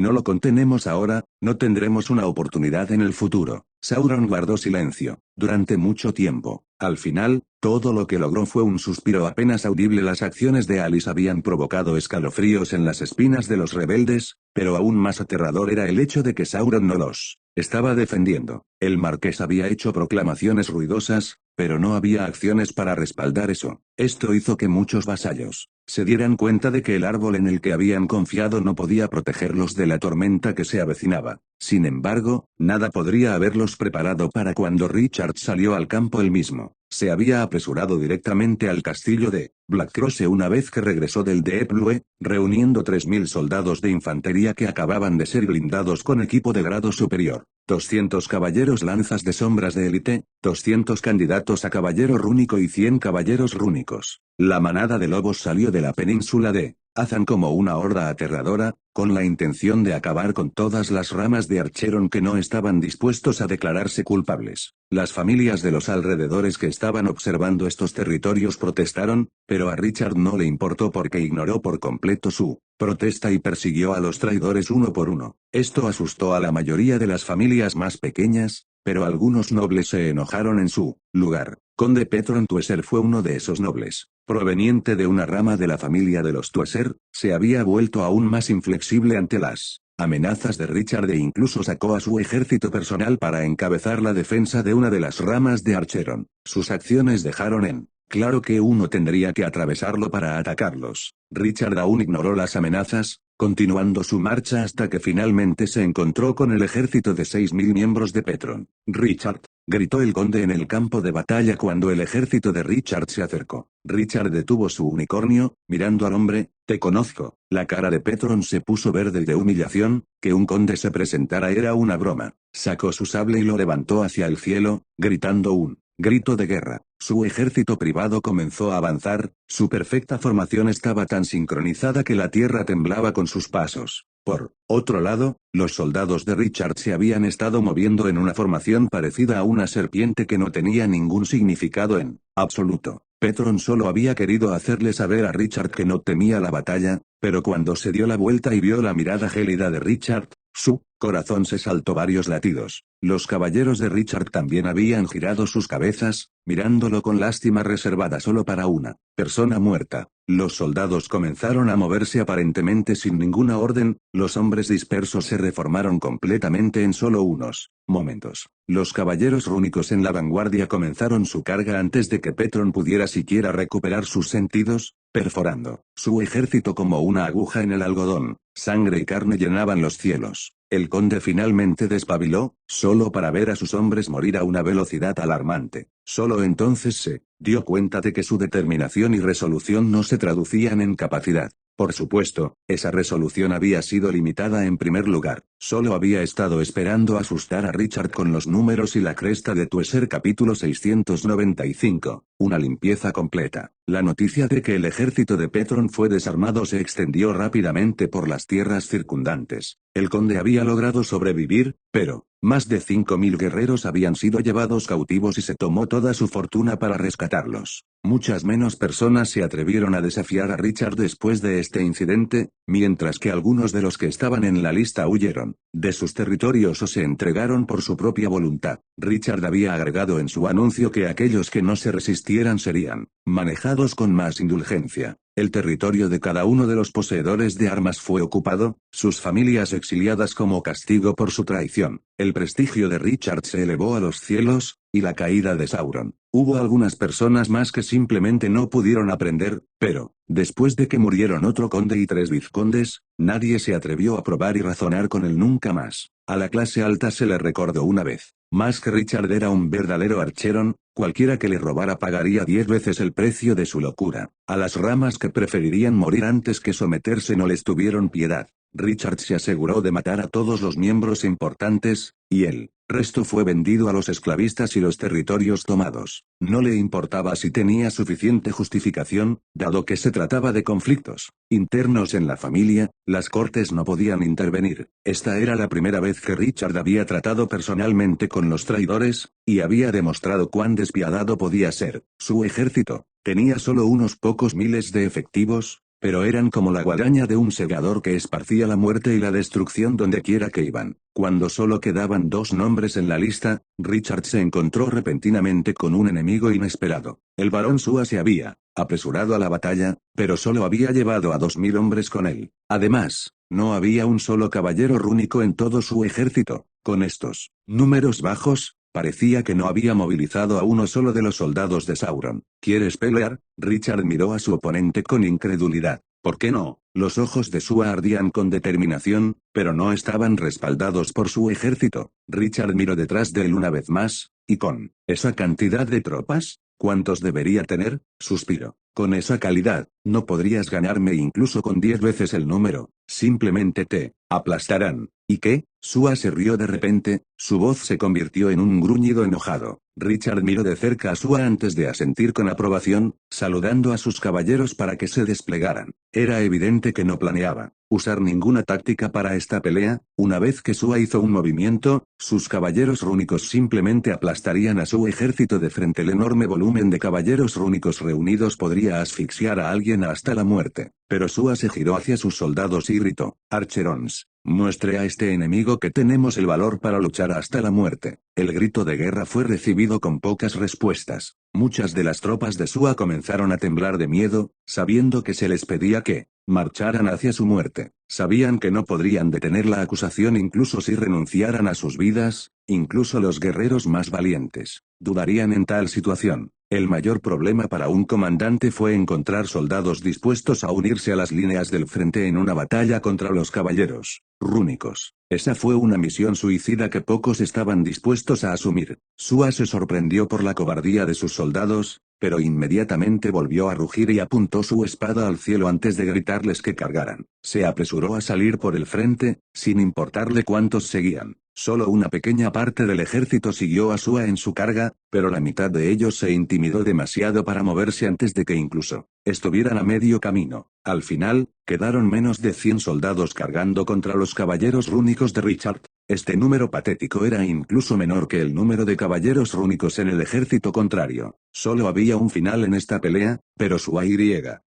no lo contenemos ahora, no tendremos una oportunidad en el futuro. Sauron guardó silencio durante mucho tiempo. Al final, todo lo que logró fue un suspiro apenas audible. Las acciones de Alice habían provocado escalofríos en las espinas de los rebeldes, pero aún más aterrador era el hecho de que Sauron no los estaba defendiendo. El marqués había hecho proclamaciones ruidosas, pero no había acciones para respaldar eso. Esto hizo que muchos vasallos se dieran cuenta de que el árbol en el que habían confiado no podía protegerlos de la tormenta que se avecinaba. Sin embargo, nada podría haberlos preparado para cuando Richard salió al campo él mismo. Se había apresurado directamente al castillo de Blackcross una vez que regresó del Deep Blue, reuniendo 3000 soldados de infantería que acababan de ser blindados con equipo de grado superior. 200 caballeros lanzas de sombras de élite, 200 candidatos a caballero rúnico y 100 caballeros rúnicos. La manada de lobos salió de la península de Azan como una horda aterradora, con la intención de acabar con todas las ramas de Archeron que no estaban dispuestos a declararse culpables. Las familias de los alrededores que estaban observando estos territorios protestaron, pero a Richard no le importó porque ignoró por completo su protesta y persiguió a los traidores uno por uno. Esto asustó a la mayoría de las familias más pequeñas, pero algunos nobles se enojaron en su lugar. Conde Petron Tueser fue uno de esos nobles. Proveniente de una rama de la familia de los Tueser, se había vuelto aún más inflexible ante las amenazas de Richard e incluso sacó a su ejército personal para encabezar la defensa de una de las ramas de Archeron. Sus acciones dejaron en claro que uno tendría que atravesarlo para atacarlos. Richard aún ignoró las amenazas, continuando su marcha hasta que finalmente se encontró con el ejército de 6000 miembros de Petron. Richard, gritó el conde en el campo de batalla cuando el ejército de Richard se acercó. Richard detuvo su unicornio, mirando al hombre. Te conozco. La cara de Petron se puso verde de humillación. Que un conde se presentara era una broma. Sacó su sable y lo levantó hacia el cielo, gritando un grito de guerra. Su ejército privado comenzó a avanzar, su perfecta formación estaba tan sincronizada que la tierra temblaba con sus pasos. Por otro lado, los soldados de Richard se habían estado moviendo en una formación parecida a una serpiente que no tenía ningún significado en absoluto. Petron solo había querido hacerle saber a Richard que no temía la batalla, pero cuando se dio la vuelta y vio la mirada gélida de Richard, su corazón se saltó varios latidos. Los caballeros de Richard también habían girado sus cabezas, mirándolo con lástima reservada solo para una persona muerta. Los soldados comenzaron a moverse aparentemente sin ninguna orden, los hombres dispersos se reformaron completamente en solo unos momentos. Los caballeros rúnicos en la vanguardia comenzaron su carga antes de que Petron pudiera siquiera recuperar sus sentidos, perforando su ejército como una aguja en el algodón. Sangre y carne llenaban los cielos. El conde finalmente despabiló, solo para ver a sus hombres morir a una velocidad alarmante. Solo entonces se dio cuenta de que su determinación y resolución no se traducían en capacidad. Por supuesto, esa resolución había sido limitada en primer lugar. Solo había estado esperando asustar a Richard con los números y la cresta de Tueser. Capítulo 695. Una limpieza completa. La noticia de que el ejército de Petron fue desarmado se extendió rápidamente por las tierras circundantes. El conde había logrado sobrevivir, pero más de 5000 guerreros habían sido llevados cautivos y se tomó toda su fortuna para rescatarlos. Muchas menos personas se atrevieron a desafiar a Richard después de este incidente, mientras que algunos de los que estaban en la lista huyeron de sus territorios o se entregaron por su propia voluntad. Richard había agregado en su anuncio que aquellos que no se resistieran serían manejados con más indulgencia. El territorio de cada uno de los poseedores de armas fue ocupado, sus familias exiliadas como castigo por su traición. El prestigio de Richard se elevó a los cielos, y la caída de Sauron Hubo algunas personas más que simplemente no pudieron aprender, pero, después de que murieron otro conde y 3 vizcondes, nadie se atrevió a probar y razonar con él nunca más. A la clase alta se le recordó una vez. Más que Richard era un verdadero archerón, cualquiera que le robara pagaría 10 veces el precio de su locura. A las ramas que preferirían morir antes que someterse no les tuvieron piedad. Richard se aseguró de matar a todos los miembros importantes, y el resto fue vendido a los esclavistas y los territorios tomados. No le importaba si tenía suficiente justificación, dado que se trataba de conflictos internos en la familia, las cortes no podían intervenir. Esta era la primera vez que Richard había tratado personalmente con los traidores, y había demostrado cuán despiadado podía ser. Su ejército tenía solo unos pocos miles de efectivos, pero eran como la guadaña de un segador que esparcía la muerte y la destrucción donde quiera que iban. Cuando solo quedaban 2 nombres en la lista, Richard se encontró repentinamente con un enemigo inesperado. El barón Sua se había apresurado a la batalla, pero solo había llevado a 2000 hombres con él. Además, no había un solo caballero rúnico en todo su ejército. Con estos números bajos, parecía que no había movilizado a uno solo de los soldados de Sauron. ¿Quieres pelear? Richard miró a su oponente con incredulidad. ¿Por qué no? Los ojos de Sua ardían con determinación, pero no estaban respaldados por su ejército. Richard miró detrás de él una vez más, y con esa cantidad de tropas, ¿cuántos debería tener? Suspiró. Con esa calidad, no podrías ganarme incluso con 10 veces el número, simplemente te aplastarán. ¿Y qué? Sua se rió de repente, su voz se convirtió en un gruñido enojado. Richard miró de cerca a Sua antes de asentir con aprobación, saludando a sus caballeros para que se desplegaran. Era evidente que no planeaba usar ninguna táctica para esta pelea. Una vez que Sua hizo un movimiento, sus caballeros rúnicos simplemente aplastarían a su ejército de frente. El enorme volumen de caballeros rúnicos reunidos podría asfixiar a alguien hasta la muerte. Pero Sua se giró hacia sus soldados y gritó: Archerons, muestre a este enemigo que tenemos el valor para luchar hasta la muerte. El grito de guerra fue recibido con pocas respuestas. Muchas de las tropas de Sua comenzaron a temblar de miedo, sabiendo que se les pedía que marcharan hacia su muerte. Sabían que no podrían detener la acusación incluso si renunciaran a sus vidas, incluso los guerreros más valientes dudarían en tal situación. El mayor problema para un comandante fue encontrar soldados dispuestos a unirse a las líneas del frente en una batalla contra los caballeros rúnicos. Esa fue una misión suicida que pocos estaban dispuestos a asumir. Sua se sorprendió por la cobardía de sus soldados, pero inmediatamente volvió a rugir y apuntó su espada al cielo antes de gritarles que cargaran. Se apresuró a salir por el frente, sin importarle cuántos seguían. Solo una pequeña parte del ejército siguió a Sua en su carga, pero la mitad de ellos se intimidó demasiado para moverse antes de que incluso estuvieran a medio camino. Al final, quedaron menos de 100 soldados cargando contra los caballeros rúnicos de Richard. Este número patético era incluso menor que el número de caballeros rúnicos en el ejército contrario. Solo había un final en esta pelea, pero Sua y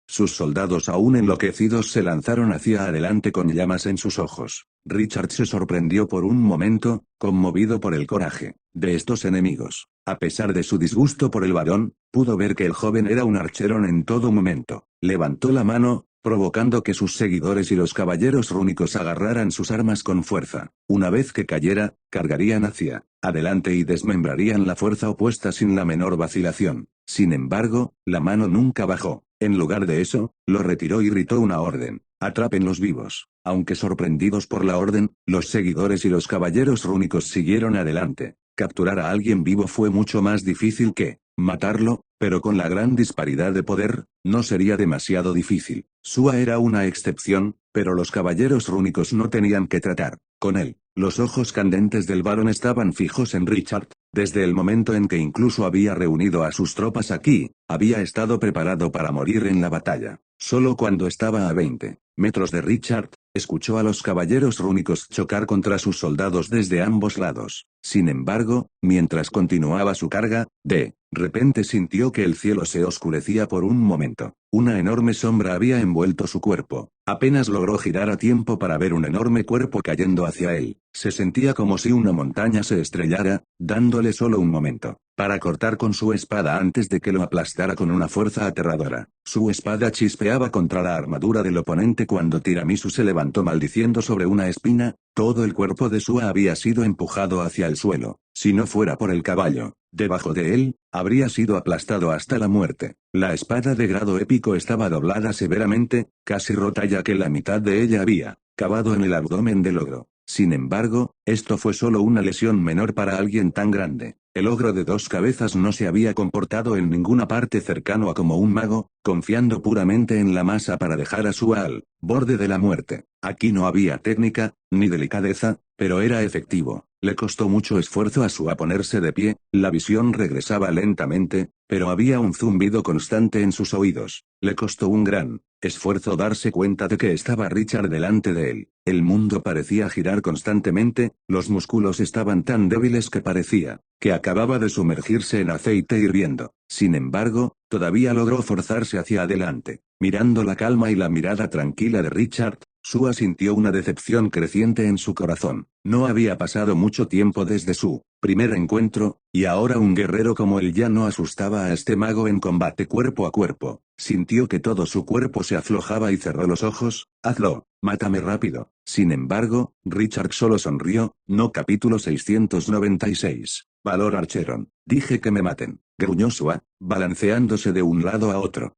sus soldados aún enloquecidos se lanzaron hacia adelante con llamas en sus ojos. Richard se sorprendió por un momento, conmovido por el coraje de estos enemigos. A pesar de su disgusto por el varón, pudo ver que el joven era un archerón en todo momento. Levantó la mano, provocando que sus seguidores y los caballeros rúnicos agarraran sus armas con fuerza. Una vez que cayera, cargarían hacia adelante y desmembrarían la fuerza opuesta sin la menor vacilación. Sin embargo, la mano nunca bajó. En lugar de eso, lo retiró y gritó una orden: «Atrápenlos vivos». Aunque sorprendidos por la orden, los seguidores y los caballeros rúnicos siguieron adelante. Capturar a alguien vivo fue mucho más difícil que matarlo, pero con la gran disparidad de poder, no sería demasiado difícil. Sua era una excepción, pero los caballeros rúnicos no tenían que tratar con él. Los ojos candentes del varón estaban fijos en Richard. Desde el momento en que incluso había reunido a sus tropas aquí, había estado preparado para morir en la batalla. Solo cuando estaba a 20 metros de Richard, escuchó a los caballeros rúnicos chocar contra sus soldados desde ambos lados. Sin embargo, mientras continuaba su carga, de repente sintió que el cielo se oscurecía por un momento. Una enorme sombra había envuelto su cuerpo. Apenas logró girar a tiempo para ver un enorme cuerpo cayendo hacia él. Se sentía como si una montaña se estrellara, dándole solo un momento para cortar con su espada antes de que lo aplastara con una fuerza aterradora. Su espada chispeaba contra la armadura del oponente cuando Tiramisu se levantó maldiciendo sobre una espina. Todo el cuerpo de Sua había sido empujado hacia el suelo. Si no fuera por el caballo, debajo de él, habría sido aplastado hasta la muerte. La espada de grado épico estaba doblada severamente, casi rota ya que la mitad de ella había cavado en el abdomen del ogro. Sin embargo, esto fue solo una lesión menor para alguien tan grande. El ogro de 2 cabezas no se había comportado en ninguna parte cercano a como un mago, confiando puramente en la masa para dejar a Sua al borde de la muerte. Aquí no había técnica, ni delicadeza, pero era efectivo. Le costó mucho esfuerzo a Sua ponerse de pie, la visión regresaba lentamente, pero había un zumbido constante en sus oídos. Le costó un gran esfuerzo darse cuenta de que estaba Richard delante de él. El mundo parecía girar constantemente, los músculos estaban tan débiles que parecía que acababa de sumergirse en aceite hirviendo. Sin embargo, todavía logró forzarse hacia adelante. Mirando la calma y la mirada tranquila de Richard, Sua sintió una decepción creciente en su corazón. No había pasado mucho tiempo desde su primer encuentro, y ahora un guerrero como él ya no asustaba a este mago en combate cuerpo a cuerpo. Sintió que todo su cuerpo se aflojaba y cerró los ojos. Hazlo, mátame rápido. Sin embargo, Richard solo sonrió. No. Capítulo 696. Valor Archeron. Dije que me maten, gruñó Sua, balanceándose de un lado a otro.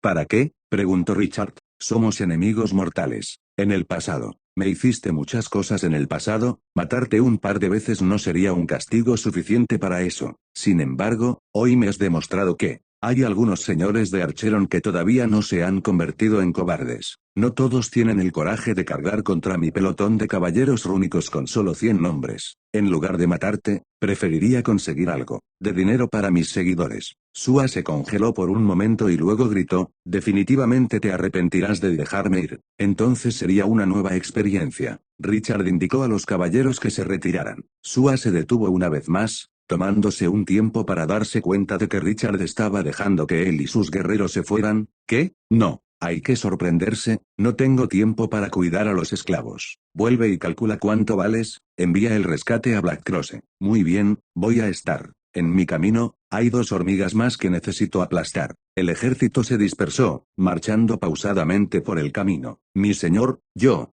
¿Para qué?, preguntó Richard. Somos enemigos mortales. En el pasado, me hiciste muchas cosas en el pasado, matarte un par de veces no sería un castigo suficiente para eso. Sin embargo, hoy me has demostrado que hay algunos señores de Archeron que todavía no se han convertido en cobardes. No todos tienen el coraje de cargar contra mi pelotón de caballeros rúnicos con solo 100 hombres. En lugar de matarte, preferiría conseguir algo de dinero para mis seguidores. Sua se congeló por un momento y luego gritó, definitivamente te arrepentirás de dejarme ir. Entonces sería una nueva experiencia. Richard indicó a los caballeros que se retiraran. Sua se detuvo una vez más, tomándose un tiempo para darse cuenta de que Richard estaba dejando que él y sus guerreros se fueran. ¿Qué? No. Hay que sorprenderse, no tengo tiempo para cuidar a los esclavos. Vuelve y calcula cuánto vales, envía el rescate a Blackcross. Muy bien, voy a estar. En mi camino, hay 2 hormigas más que necesito aplastar. El ejército se dispersó, marchando pausadamente por el camino. Mi señor,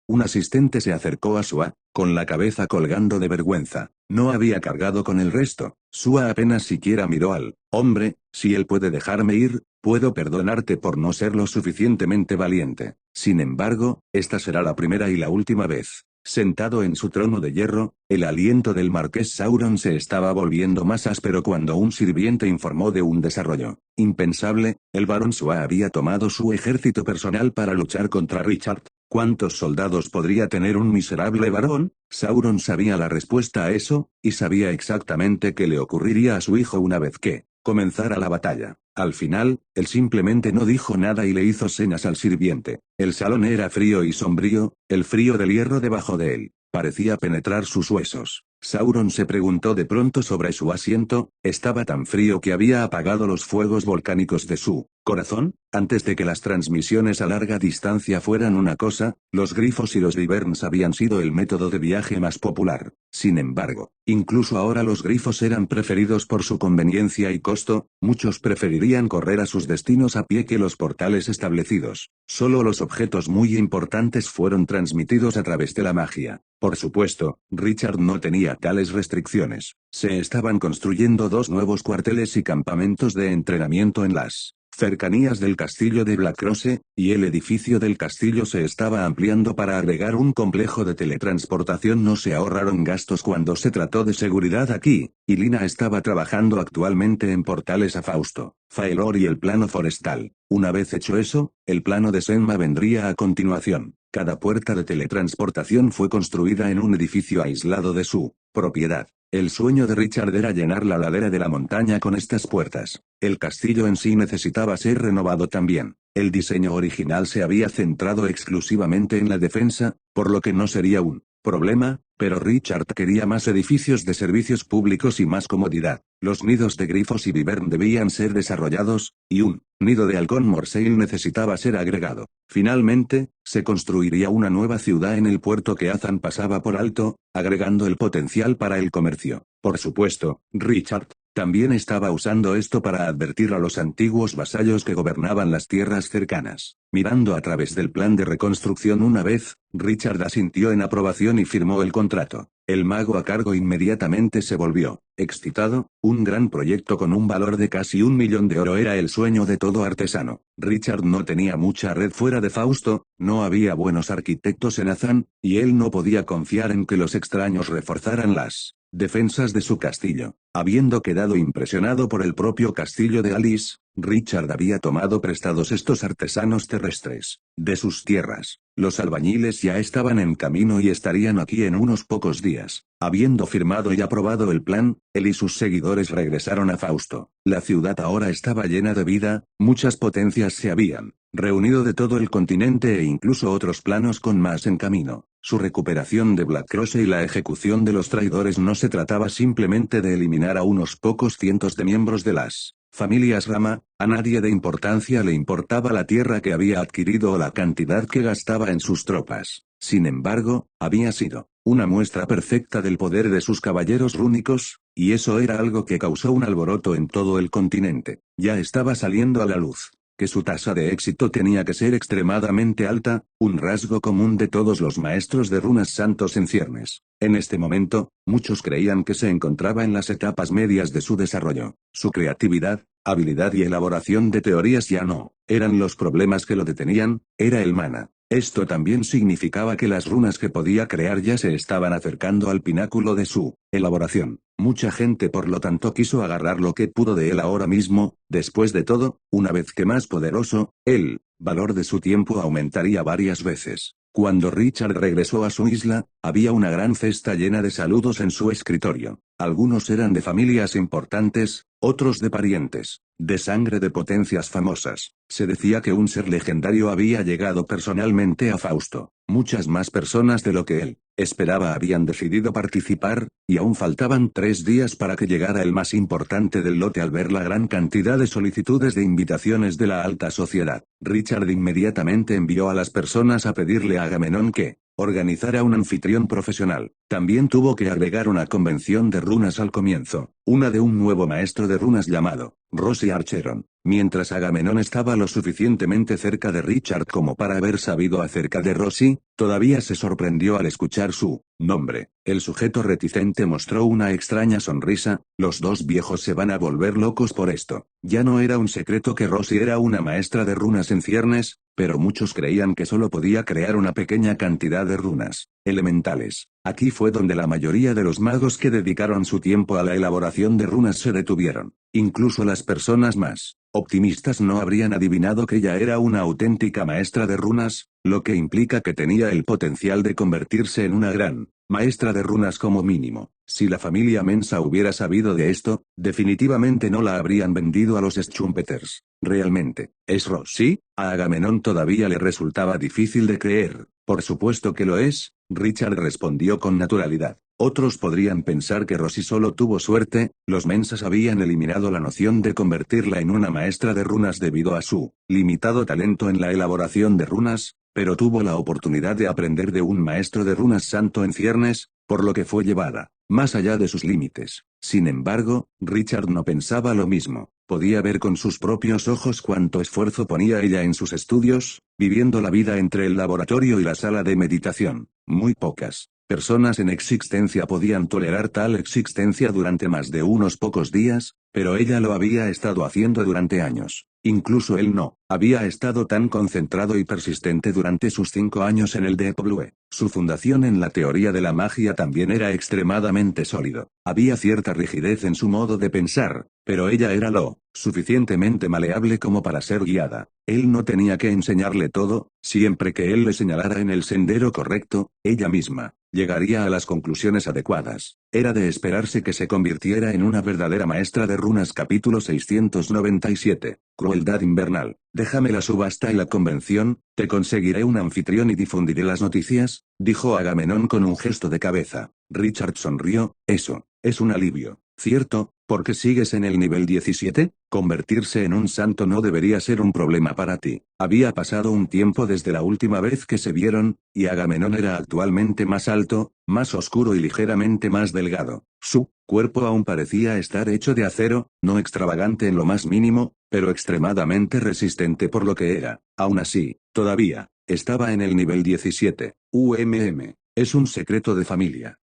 un asistente se acercó a Sua, con la cabeza colgando de vergüenza. No había cargado con el resto. Sua apenas siquiera miró al hombre. Si él puede dejarme ir, puedo perdonarte por no ser lo suficientemente valiente. Sin embargo, esta será la primera y la última vez. Sentado en su trono de hierro, el aliento del marqués Sauron se estaba volviendo más áspero cuando un sirviente informó de un desarrollo impensable. El barón Sua había tomado su ejército personal para luchar contra Richard. ¿Cuántos soldados podría tener un miserable varón? Sauron sabía la respuesta a eso, y sabía exactamente qué le ocurriría a su hijo una vez que comenzara la batalla. Al final, él simplemente no dijo nada y le hizo señas al sirviente. El salón era frío y sombrío, el frío del hierro debajo de él parecía penetrar sus huesos. Sauron se preguntó de pronto sobre su asiento, estaba tan frío que había apagado los fuegos volcánicos de su corazón. Antes de que las transmisiones a larga distancia fueran una cosa, los grifos y los wyverns habían sido el método de viaje más popular. Sin embargo, incluso ahora los grifos eran preferidos por su conveniencia y costo. Muchos preferirían correr a sus destinos a pie que los portales establecidos. Solo los objetos muy importantes fueron transmitidos a través de la magia. Por supuesto, Richard no tenía tales restricciones. Se estaban construyendo 2 nuevos cuarteles y campamentos de entrenamiento en las cercanías del castillo de Blackcross, y el edificio del castillo se estaba ampliando para agregar un complejo de teletransportación. No se ahorraron gastos cuando se trató de seguridad aquí, y Lina estaba trabajando actualmente en portales a Fausto, Faelor y el plano forestal. Una vez hecho eso, el plano de Senma vendría a continuación. Cada puerta de teletransportación fue construida en un edificio aislado de su propiedad. El sueño de Richard era llenar la ladera de la montaña con estas puertas. El castillo en sí necesitaba ser renovado también. El diseño original se había centrado exclusivamente en la defensa, por lo que no sería un problema, pero Richard quería más edificios de servicios públicos y más comodidad. Los nidos de grifos y wyvern debían ser desarrollados, y un nido de halcón morsail necesitaba ser agregado. Finalmente, se construiría una nueva ciudad en el puerto que Azan pasaba por alto, agregando el potencial para el comercio. Por supuesto, Richard También estaba usando esto para advertir a los antiguos vasallos que gobernaban las tierras cercanas. Mirando a través del plan de reconstrucción una vez, Richard asintió en aprobación y firmó el contrato. El mago a cargo inmediatamente se volvió excitado. Un gran proyecto con un valor de casi 1.000.000 de oro era el sueño de todo artesano. Richard no tenía mucha red fuera de Fausto, no había buenos arquitectos en Azán, y él no podía confiar en que los extraños reforzaran las defensas de su castillo. Habiendo quedado impresionado por el propio castillo de Alice, Richard había tomado prestados estos artesanos terrestres de sus tierras. Los albañiles ya estaban en camino y estarían aquí en unos pocos días. Habiendo firmado y aprobado el plan, él y sus seguidores regresaron a Fausto. La ciudad ahora estaba llena de vida, muchas potencias se habían reunido de todo el continente e incluso otros planos con más en camino. Su recuperación de Blackcross y la ejecución de los traidores no se trataba simplemente de eliminar a unos pocos cientos de miembros de las familias Rama, a nadie de importancia le importaba la tierra que había adquirido o la cantidad que gastaba en sus tropas. Sin embargo, había sido una muestra perfecta del poder de sus caballeros rúnicos, y eso era algo que causó un alboroto en todo el continente. Ya estaba saliendo a la luz que su tasa de éxito tenía que ser extremadamente alta, un rasgo común de todos los maestros de runas santos en ciernes. En este momento, muchos creían que se encontraba en las etapas medias de su desarrollo. Su creatividad, habilidad y elaboración de teorías ya no eran los problemas que lo detenían, era el mana. Esto también significaba que las runas que podía crear ya se estaban acercando al pináculo de su elaboración. Mucha gente por lo tanto quiso agarrar lo que pudo de él ahora mismo. Después de todo, una vez que más poderoso, el valor de su tiempo aumentaría varias veces. Cuando Richard regresó a su isla, había una gran cesta llena de saludos en su escritorio. Algunos eran de familias importantes, otros de parientes, de sangre de potencias famosas. Se decía que un ser legendario había llegado personalmente a Fausto. Muchas más personas de lo que él esperaba habían decidido participar, y aún faltaban 3 días para que llegara el más importante del lote al ver la gran cantidad de solicitudes de invitaciones de la alta sociedad. Richard inmediatamente envió a las personas a pedirle a Agamenón que organizara un anfitrión profesional. También tuvo que agregar una convención de runas al comienzo, una de un nuevo maestro de runas llamado Rossi Archeron. Mientras Agamenón estaba lo suficientemente cerca de Richard como para haber sabido acerca de Rossi, todavía se sorprendió al escuchar su nombre. El sujeto reticente mostró una extraña sonrisa. Los dos viejos se van a volver locos por esto. Ya no era un secreto que Rossi era una maestra de runas en ciernes, pero muchos creían que solo podía crear una pequeña cantidad de runas elementales. Aquí fue donde la mayoría de los magos que dedicaron su tiempo a la elaboración de runas se detuvieron. Incluso las personas más optimistas no habrían adivinado que ella era una auténtica maestra de runas, lo que implica que tenía el potencial de convertirse en una gran maestra de runas como mínimo. Si la familia Mensa hubiera sabido de esto, definitivamente no la habrían vendido a los Schumpeters. Realmente, ¿es Rossi? A Agamenón todavía le resultaba difícil de creer. Por supuesto que lo es, Richard respondió con naturalidad. Otros podrían pensar que Rossi solo tuvo suerte. Los Mensas habían eliminado la noción de convertirla en una maestra de runas debido a su limitado talento en la elaboración de runas, pero tuvo la oportunidad de aprender de un maestro de runas santo en ciernes, por lo que fue llevada más allá de sus límites. Sin embargo, Richard no pensaba lo mismo. Podía ver con sus propios ojos cuánto esfuerzo ponía ella en sus estudios, viviendo la vida entre el laboratorio y la sala de meditación. Muy pocas personas en existencia podían tolerar tal existencia durante más de unos pocos días, pero ella lo había estado haciendo durante años. Incluso él no había estado tan concentrado y persistente durante sus 5 años en el Deep Blue. Su fundación en la teoría de la magia también era extremadamente sólido. Había cierta rigidez en su modo de pensar, pero ella era lo suficientemente maleable como para ser guiada. Él no tenía que enseñarle todo, siempre que él le señalara en el sendero correcto, ella misma llegaría a las conclusiones adecuadas. Era de esperarse que se convirtiera en una verdadera maestra de runas. Capítulo 697. Crueldad invernal. Déjame la subasta y la convención, te conseguiré un anfitrión y difundiré las noticias, dijo Agamenón con un gesto de cabeza. Richard sonrió. Eso es un alivio, ¿cierto? ¿Porque sigues en el nivel 17? Convertirse en un santo no debería ser un problema para ti. Había pasado un tiempo desde la última vez que se vieron, y Agamenón era actualmente más alto, más oscuro y ligeramente más delgado. Su cuerpo aún parecía estar hecho de acero, no extravagante en lo más mínimo, pero extremadamente resistente por lo que era. Aún así, todavía, estaba en el nivel 17. Es un secreto de familia.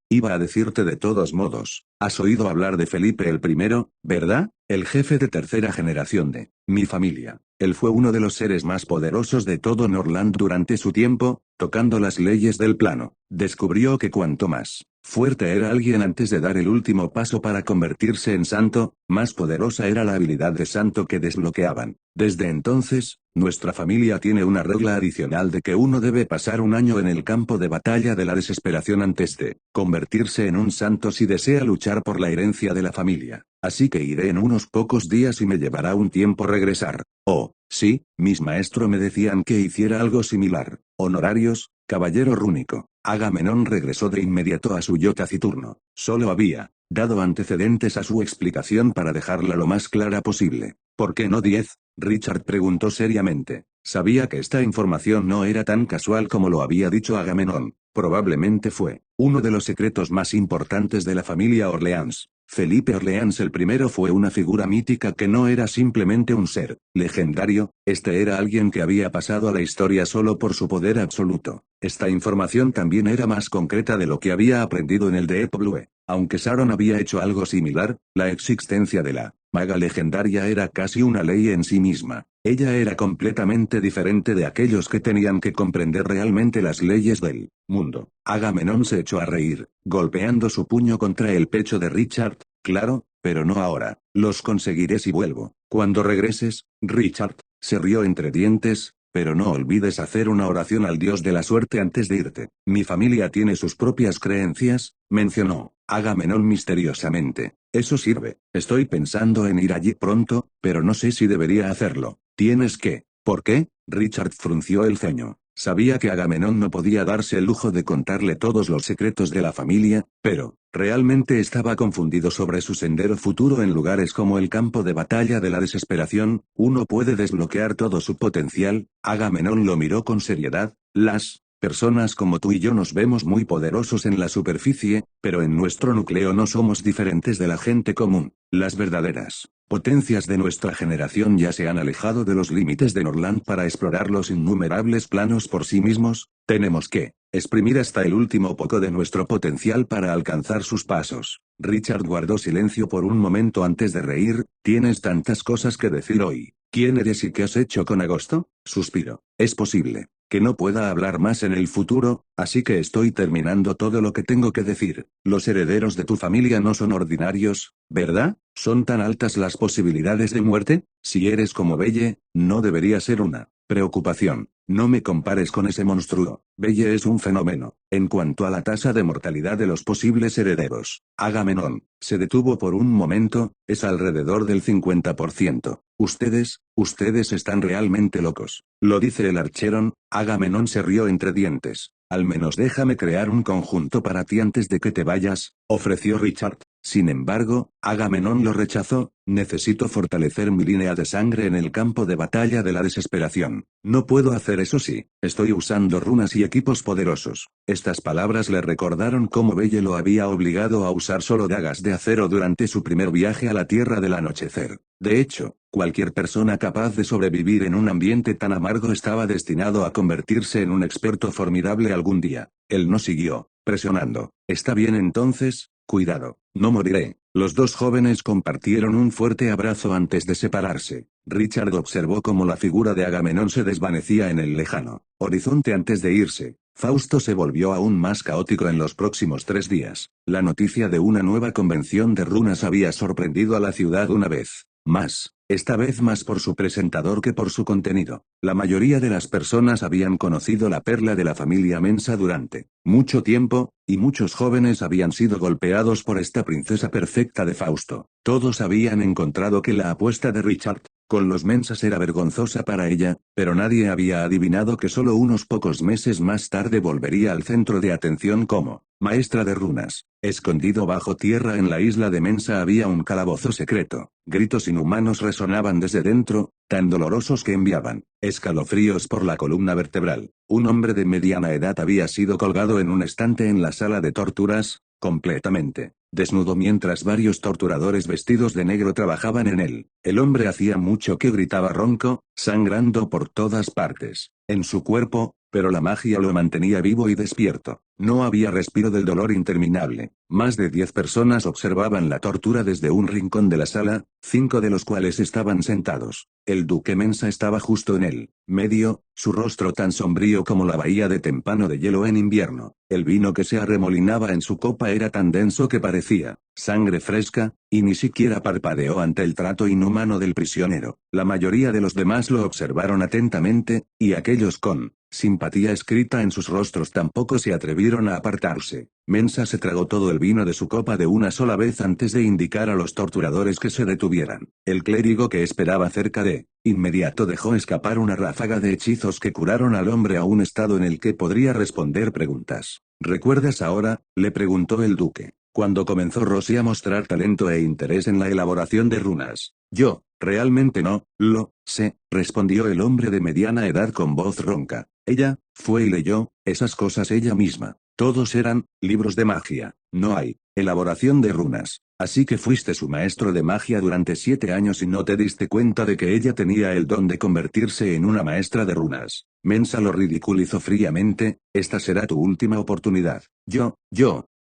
Iba a decirte de todos modos. ¿Has oído hablar de Felipe el primero, verdad? El jefe de tercera generación de mi familia. Él fue uno de los seres más poderosos de todo Norland durante su tiempo, tocando las leyes del plano. Descubrió que cuanto más fuerte era alguien antes de dar el último paso para convertirse en santo, más poderosa era la habilidad de santo que desbloqueaban. Desde entonces, nuestra familia tiene una regla adicional de que uno debe pasar un año en el campo de batalla de la desesperación antes de convertirse en un santo si desea luchar por la herencia de la familia. Así que iré en unos pocos días y me llevará un tiempo regresar. Oh, sí, mis maestros me decían que hiciera algo similar. Honorarios, caballero rúnico. Agamenón regresó de inmediato a su yo taciturno. Solo había dado antecedentes a su explicación para dejarla lo más clara posible. ¿Por qué no 10? Richard preguntó seriamente. Sabía que esta información no era tan casual como lo había dicho Agamenón. Probablemente fue uno de los secretos más importantes de la familia Orleans. Felipe Orleans el primero fue una figura mítica que no era simplemente un ser legendario, este era alguien que había pasado a la historia solo por su poder absoluto. Esta información también era más concreta de lo que había aprendido en el Deep Blue. Aunque Sharon había hecho algo similar, la existencia de la maga legendaria era casi una ley en sí misma. Ella era completamente diferente de aquellos que tenían que comprender realmente las leyes del mundo. Agamenón se echó a reír, golpeando su puño contra el pecho de Richard. Claro, pero no ahora. Los conseguiré si vuelvo. Cuando regreses, Richard, se rió entre dientes, pero no olvides hacer una oración al dios de la suerte antes de irte. Mi familia tiene sus propias creencias, mencionó Agamenón misteriosamente. Eso sirve. Estoy pensando en ir allí pronto, pero no sé si debería hacerlo. Tienes que. ¿Por qué? Richard frunció el ceño. Sabía que Agamenón no podía darse el lujo de contarle todos los secretos de la familia, pero realmente estaba confundido sobre su sendero futuro en lugares como el campo de batalla de la desesperación. Uno puede desbloquear todo su potencial. Agamenón lo miró con seriedad. Las personas como tú y yo nos vemos muy poderosos en la superficie, pero en nuestro núcleo no somos diferentes de la gente común. Las verdaderas potencias de nuestra generación ya se han alejado de los límites de Norland para explorar los innumerables planos por sí mismos. Tenemos que exprimir hasta el último poco de nuestro potencial para alcanzar sus pasos. Richard guardó silencio por un momento antes de reír. Tienes tantas cosas que decir hoy. ¿Quién eres y qué has hecho con Agosto? Suspiró. Es posible que no pueda hablar más en el futuro, así que estoy terminando todo lo que tengo que decir. Los herederos de tu familia no son ordinarios, ¿verdad? ¿Son tan altas las posibilidades de muerte? Si eres como Belle, no debería ser una preocupación. No me compares con ese monstruo. Belle es un fenómeno. En cuanto a la tasa de mortalidad de los posibles herederos, Agamenón se detuvo por un momento, es alrededor del 50%. Ustedes están realmente locos. Lo dice el Archeron. Agamenón se rió entre dientes. Al menos déjame crear un conjunto para ti antes de que te vayas, ofreció Richard. Sin embargo, Agamenón lo rechazó. Necesito fortalecer mi línea de sangre en el campo de batalla de la desesperación. No puedo hacer eso si estoy usando runas y equipos poderosos. Estas palabras le recordaron cómo Belle lo había obligado a usar solo dagas de acero durante su primer viaje a la Tierra del Anochecer. De hecho, cualquier persona capaz de sobrevivir en un ambiente tan amargo estaba destinado a convertirse en un experto formidable algún día. Él no siguió presionando. Está bien entonces, cuidado, no moriré. Los dos jóvenes compartieron un fuerte abrazo antes de separarse. Richard observó cómo la figura de Agamenón se desvanecía en el lejano horizonte antes de irse. Fausto se volvió aún más caótico en los próximos 3 días. La noticia de una nueva convención de runas había sorprendido a la ciudad una vez más, esta vez más por su presentador que por su contenido. La mayoría de las personas habían conocido la perla de la familia Mensa durante mucho tiempo, y muchos jóvenes habían sido golpeados por esta princesa perfecta de Fausto. Todos habían encontrado que la apuesta de Richard Con los Mensas era vergonzosa para ella, pero nadie había adivinado que solo unos pocos meses más tarde volvería al centro de atención como maestra de runas. Escondido bajo tierra en la isla de Mensa había un calabozo secreto. Gritos inhumanos resonaban desde dentro, tan dolorosos que enviaban escalofríos por la columna vertebral. Un hombre de mediana edad había sido colgado en un estante en la sala de torturas, completamente desnudo mientras varios torturadores vestidos de negro trabajaban en él. El hombre hacía mucho que gritaba ronco, sangrando por todas partes, en su cuerpo, pero la magia lo mantenía vivo y despierto. No había respiro del dolor interminable. Más de 10 personas observaban la tortura desde un rincón de la sala, 5 de los cuales estaban sentados. El duque Mensa estaba justo en el medio, su rostro tan sombrío como la bahía de témpano de hielo en invierno. El vino que se arremolinaba en su copa era tan denso que parecía sangre fresca, y ni siquiera parpadeó ante el trato inhumano del prisionero. La mayoría de los demás lo observaron atentamente, y aquellos con simpatía escrita en sus rostros tampoco se atrevieron a apartarse. Mensa se tragó todo el vino de su copa de una sola vez antes de indicar a los torturadores que se detuvieran. El clérigo que esperaba cerca de inmediato dejó escapar una ráfaga de hechizos que curaron al hombre a un estado en el que podría responder preguntas. ¿Recuerdas ahora?, le preguntó el duque, cuando comenzó Rosy a mostrar talento e interés en la elaboración de runas. Yo, realmente no, lo sé, respondió el hombre de mediana edad con voz ronca. Ella fue y leyó esas cosas ella misma. Todos eran libros de magia. No hay elaboración de runas. Así que fuiste su maestro de magia durante 7 años y no te diste cuenta de que ella tenía el don de convertirse en una maestra de runas. Mensa lo ridiculizó fríamente. Esta será tu última oportunidad.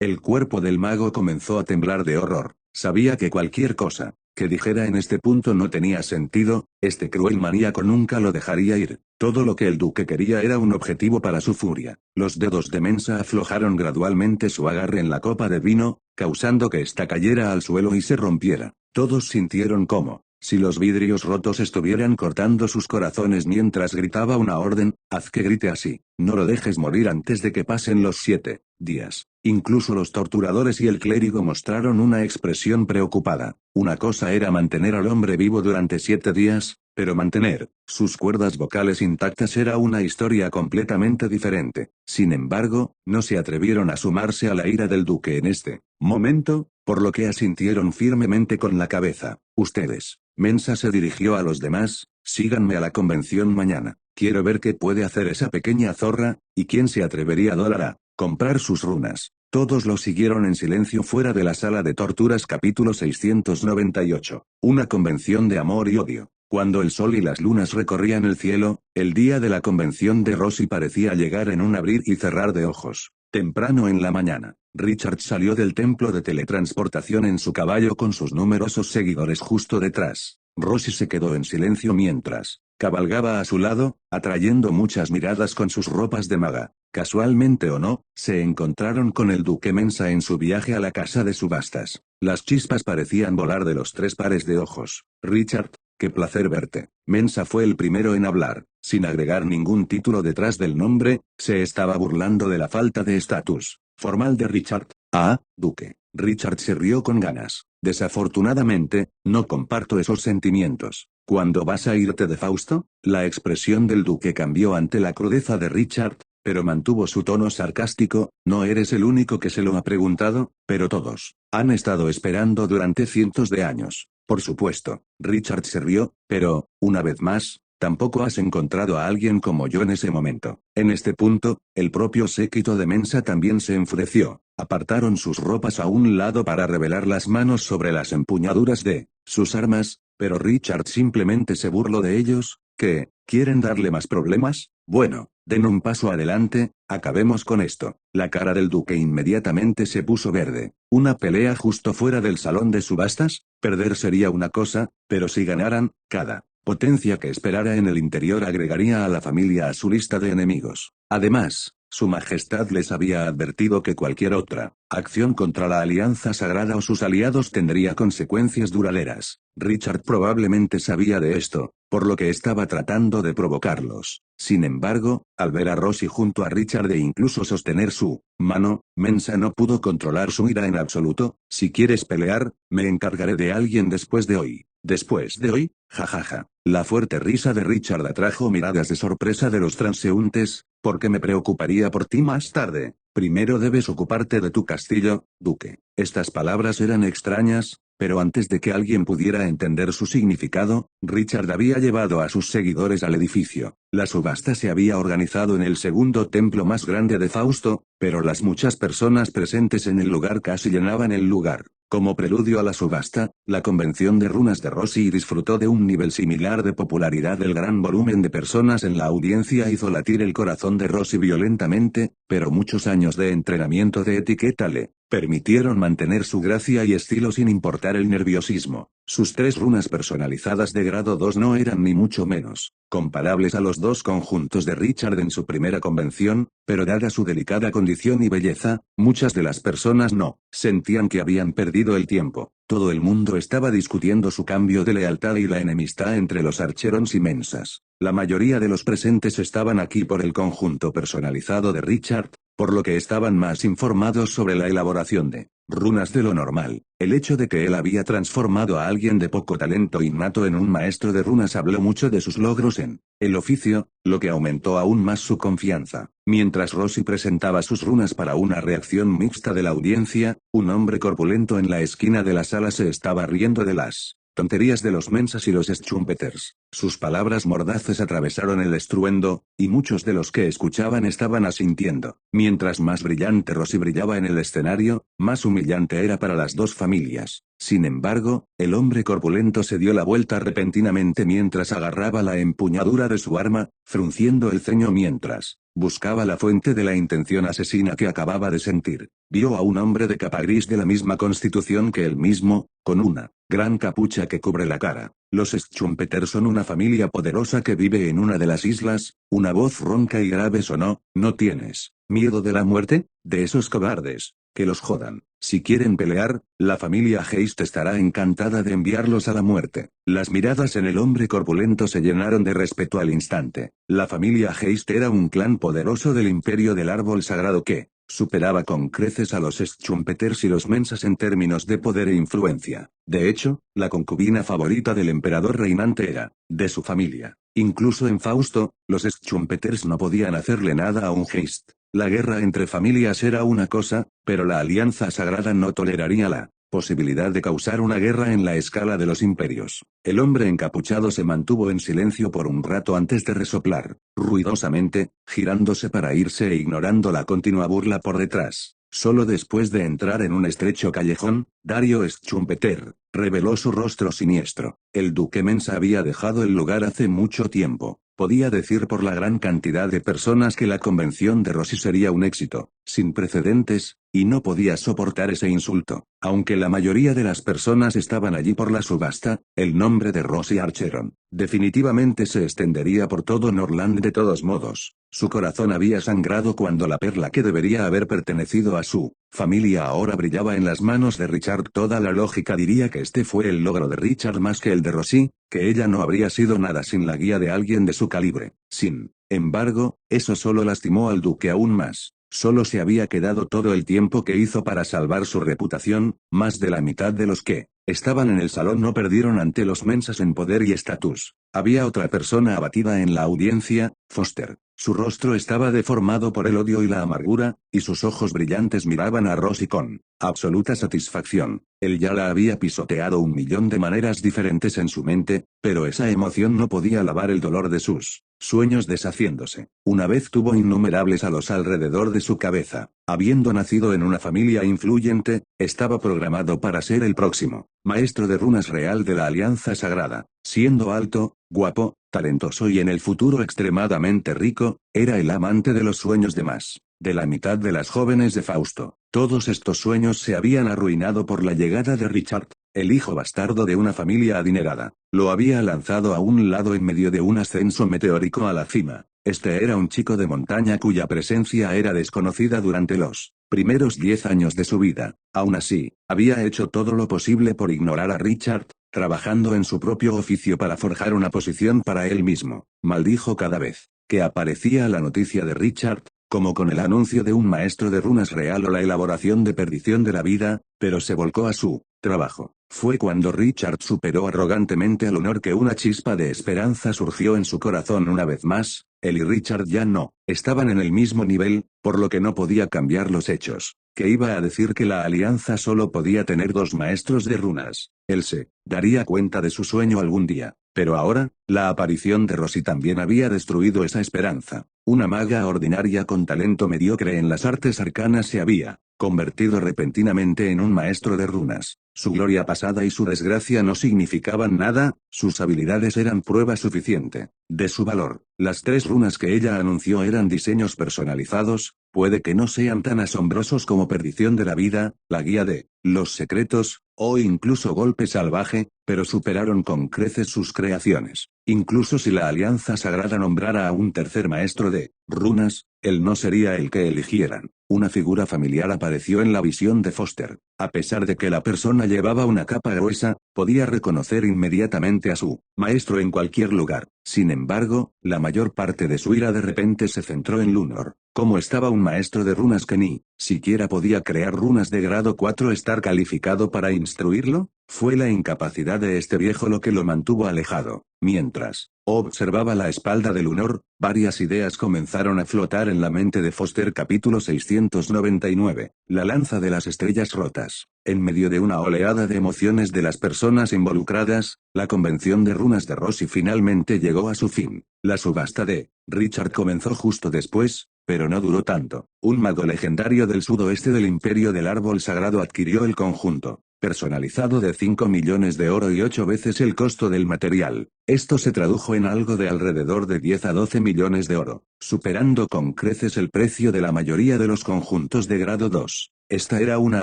El cuerpo del mago comenzó a temblar de horror. Sabía que cualquier cosa que dijera en este punto no tenía sentido, este cruel maníaco nunca lo dejaría ir. Todo lo que el duque quería era un objetivo para su furia. Los dedos de Mensa aflojaron gradualmente su agarre en la copa de vino, causando que ésta cayera al suelo y se rompiera. Todos sintieron como si los vidrios rotos estuvieran cortando sus corazones mientras gritaba una orden: haz que grite así. No lo dejes morir antes de que pasen los 7 días. Incluso los torturadores y el clérigo mostraron una expresión preocupada. Una cosa era mantener al hombre vivo durante 7 días, pero mantener sus cuerdas vocales intactas era una historia completamente diferente. Sin embargo, no se atrevieron a sumarse a la ira del duque en este momento, por lo que asintieron firmemente con la cabeza. Ustedes. Mensa se dirigió a los demás: síganme a la convención mañana. Quiero ver qué puede hacer esa pequeña zorra, y quién se atrevería a comprar sus runas. Todos lo siguieron en silencio fuera de la sala de torturas. Capítulo 698. Una convención de amor y odio. Cuando el sol y las lunas recorrían el cielo, el día de la convención de Rosy parecía llegar en un abrir y cerrar de ojos. Temprano en la mañana, Richard salió del templo de teletransportación en su caballo con sus numerosos seguidores justo detrás. Rosy se quedó en silencio mientras cabalgaba a su lado, atrayendo muchas miradas con sus ropas de maga. Casualmente o no, se encontraron con el duque Mensa en su viaje a la casa de subastas. Las chispas parecían volar de los 3 pares de ojos. Richard, qué placer verte. Mensa fue el primero en hablar, sin agregar ningún título detrás del nombre. Se estaba burlando de la falta de estatus formal de Richard. Ah, duque. Richard se rió con ganas. Desafortunadamente, no comparto esos sentimientos. ¿Cuándo vas a irte de Fausto? La expresión del duque cambió ante la crudeza de Richard, pero mantuvo su tono sarcástico. No eres el único que se lo ha preguntado, pero todos han estado esperando durante cientos de años. Por supuesto, Richard se rió, pero, una vez más, tampoco has encontrado a alguien como yo en ese momento. En este punto, el propio séquito de Mensa también se enfureció. Apartaron sus ropas a un lado para revelar las manos sobre las empuñaduras de sus armas, pero Richard simplemente se burló de ellos. ¿Qué? ¿Quieren darle más problemas? Bueno, den un paso adelante, acabemos con esto. La cara del duque inmediatamente se puso verde. ¿Una pelea justo fuera del salón de subastas? Perder sería una cosa, pero si ganaran, cada potencia que esperara en el interior agregaría a la familia a su lista de enemigos. Además, su majestad les había advertido que cualquier otra acción contra la Alianza Sagrada o sus aliados tendría consecuencias duraderas. Richard probablemente sabía de esto, por lo que estaba tratando de provocarlos. Sin embargo, al ver a Rosy junto a Richard e incluso sostener su mano, Mensa no pudo controlar su ira en absoluto. Si quieres pelear, me encargaré de alguien después de hoy. Después de hoy, jajaja. La fuerte risa de Richard atrajo miradas de sorpresa de los transeúntes, porque me preocuparía por ti más tarde. Primero debes ocuparte de tu castillo, duque. Estas palabras eran extrañas, pero antes de que alguien pudiera entender su significado, Richard había llevado a sus seguidores al edificio. La subasta se había organizado en el segundo templo más grande de Fausto, pero las muchas personas presentes en el lugar casi llenaban el lugar. Como preludio a la subasta, la convención de runas de Rossi disfrutó de un nivel similar de popularidad. El gran volumen de personas en la audiencia hizo latir el corazón de Rossi violentamente, pero muchos años de entrenamiento de etiqueta le permitieron mantener su gracia y estilo sin importar el nerviosismo. Sus 3 runas personalizadas de grado 2 no eran ni mucho menos comparables a los 2 conjuntos de Richard en su primera convención, pero dada su delicada condición y belleza, muchas de las personas no sentían que habían perdido el tiempo. Todo el mundo estaba discutiendo su cambio de lealtad y la enemistad entre los Archerons y Mensas. La mayoría de los presentes estaban aquí por el conjunto personalizado de Richard, por lo que estaban más informados sobre la elaboración de runas de lo normal. El hecho de que él había transformado a alguien de poco talento innato en un maestro de runas habló mucho de sus logros en el oficio, lo que aumentó aún más su confianza. Mientras Rossi presentaba sus runas para una reacción mixta de la audiencia, un hombre corpulento en la esquina de la sala se estaba riendo de las tonterías de los Mensas y los Schumpeters. Sus palabras mordaces atravesaron el estruendo, y muchos de los que escuchaban estaban asintiendo. Mientras más brillante Rossi brillaba en el escenario, más humillante era para las dos familias. Sin embargo, el hombre corpulento se dio la vuelta repentinamente mientras agarraba la empuñadura de su arma, frunciendo el ceño mientras buscaba la fuente de la intención asesina que acababa de sentir. Vio a un hombre de capa gris de la misma constitución que él mismo, con una gran capucha que cubre la cara. Los Schumpeters son una familia poderosa que vive en una de las islas. Una voz ronca y grave sonó: ¿no tienes miedo de la muerte? De esos cobardes, que los jodan. Si quieren pelear, la familia Heist estará encantada de enviarlos a la muerte. Las miradas en el hombre corpulento se llenaron de respeto al instante. La familia Heist era un clan poderoso del imperio del árbol sagrado que superaba con creces a los Schumpeters y los Mensas en términos de poder e influencia. De hecho, la concubina favorita del emperador reinante era de su familia. Incluso en Fausto, los Schumpeters no podían hacerle nada a un Heist. La guerra entre familias era una cosa, pero la alianza sagrada no toleraría la posibilidad de causar una guerra en la escala de los imperios. El hombre encapuchado se mantuvo en silencio por un rato antes de resoplar ruidosamente, girándose para irse e ignorando la continua burla por detrás. Solo después de entrar en un estrecho callejón, Dario Schumpeter reveló su rostro siniestro. El duque Mensa había dejado el lugar hace mucho tiempo. Podía decir por la gran cantidad de personas que la convención de Rossi sería un éxito, sin precedentes, y no podía soportar ese insulto. Aunque la mayoría de las personas estaban allí por la subasta, el nombre de Rossi Archeron definitivamente se extendería por todo Norland de todos modos. Su corazón había sangrado cuando la perla que debería haber pertenecido a su familia ahora brillaba en las manos de Richard. Toda la lógica diría que este fue el logro de Richard más que el de Rossi, que ella no habría sido nada sin la guía de alguien de su calibre. Sin embargo, eso solo lastimó al duque aún más. Solo se había quedado todo el tiempo que hizo para salvar su reputación. Más de la mitad de los que estaban en el salón no perdieron ante los Mensas en poder y estatus. Había otra persona abatida en la audiencia, Foster. Su rostro estaba deformado por el odio y la amargura, y sus ojos brillantes miraban a Rossi con absoluta satisfacción. Él ya la había pisoteado 1.000.000 de maneras diferentes en su mente, pero esa emoción no podía lavar el dolor de sus sueños deshaciéndose. Una vez tuvo innumerables halos alrededor de su cabeza. Habiendo nacido en una familia influyente, estaba programado para ser el próximo maestro de runas real de la Alianza Sagrada. Siendo alto, guapo, talentoso y en el futuro extremadamente rico, era el amante de los sueños de más de la mitad de las jóvenes de Fausto. Todos estos sueños se habían arruinado por la llegada de Richard, el hijo bastardo de una familia adinerada. Lo había lanzado a un lado en medio de un ascenso meteórico a la cima. Este era un chico de montaña cuya presencia era desconocida durante los primeros 10 años de su vida. Aún así, había hecho todo lo posible por ignorar a Richard, trabajando en su propio oficio para forjar una posición para él mismo. Maldijo cada vez que aparecía la noticia de Richard, como con el anuncio de un maestro de runas real o la elaboración de perdición de la vida, pero se volcó a su trabajo. Fue cuando Richard superó arrogantemente al honor que una chispa de esperanza surgió en su corazón una vez más. Él y Richard ya no estaban en el mismo nivel, por lo que no podía cambiar los hechos. Que iba a decir que la alianza solo podía tener dos maestros de runas. Él se daría cuenta de su sueño algún día. Pero ahora, la aparición de Rosie también había destruido esa esperanza. Una maga ordinaria con talento mediocre en las artes arcanas se había convertido repentinamente en un maestro de runas. Su gloria pasada y su desgracia no significaban nada, sus habilidades eran prueba suficiente de su valor. Las 3 runas que ella anunció eran diseños personalizados, puede que no sean tan asombrosos como Perdición de la Vida, la Guía de los Secretos, o incluso Golpe Salvaje, pero superaron con creces sus creaciones. Incluso si la Alianza Sagrada nombrara a un tercer maestro de runas, él no sería el que eligieran. Una figura familiar apareció en la visión de Foster. A pesar de que la persona llevaba una capa gruesa, podía reconocer inmediatamente a su maestro en cualquier lugar. Sin embargo, la mayor parte de su ira de repente se centró en Lunor. ¿Cómo estaba un maestro de runas que ni siquiera podía crear runas de grado 4 estar calificado para instruirlo? Fue la incapacidad de este viejo lo que lo mantuvo alejado. Mientras observaba la espalda de Lunor, varias ideas comenzaron a flotar en la mente de Foster. Capítulo 699. La lanza de las estrellas rotas. En medio de una oleada de emociones de las personas involucradas, la convención de runas de Rosie finalmente llegó a su fin. La subasta de Richard comenzó justo después, pero no duró tanto. Un mago legendario del sudoeste del Imperio del Árbol Sagrado adquirió el conjunto personalizado de 5 millones de oro y 8 veces el costo del material. Esto se tradujo en algo de alrededor de 10 a 12 millones de oro, superando con creces el precio de la mayoría de los conjuntos de grado 2. Esta era una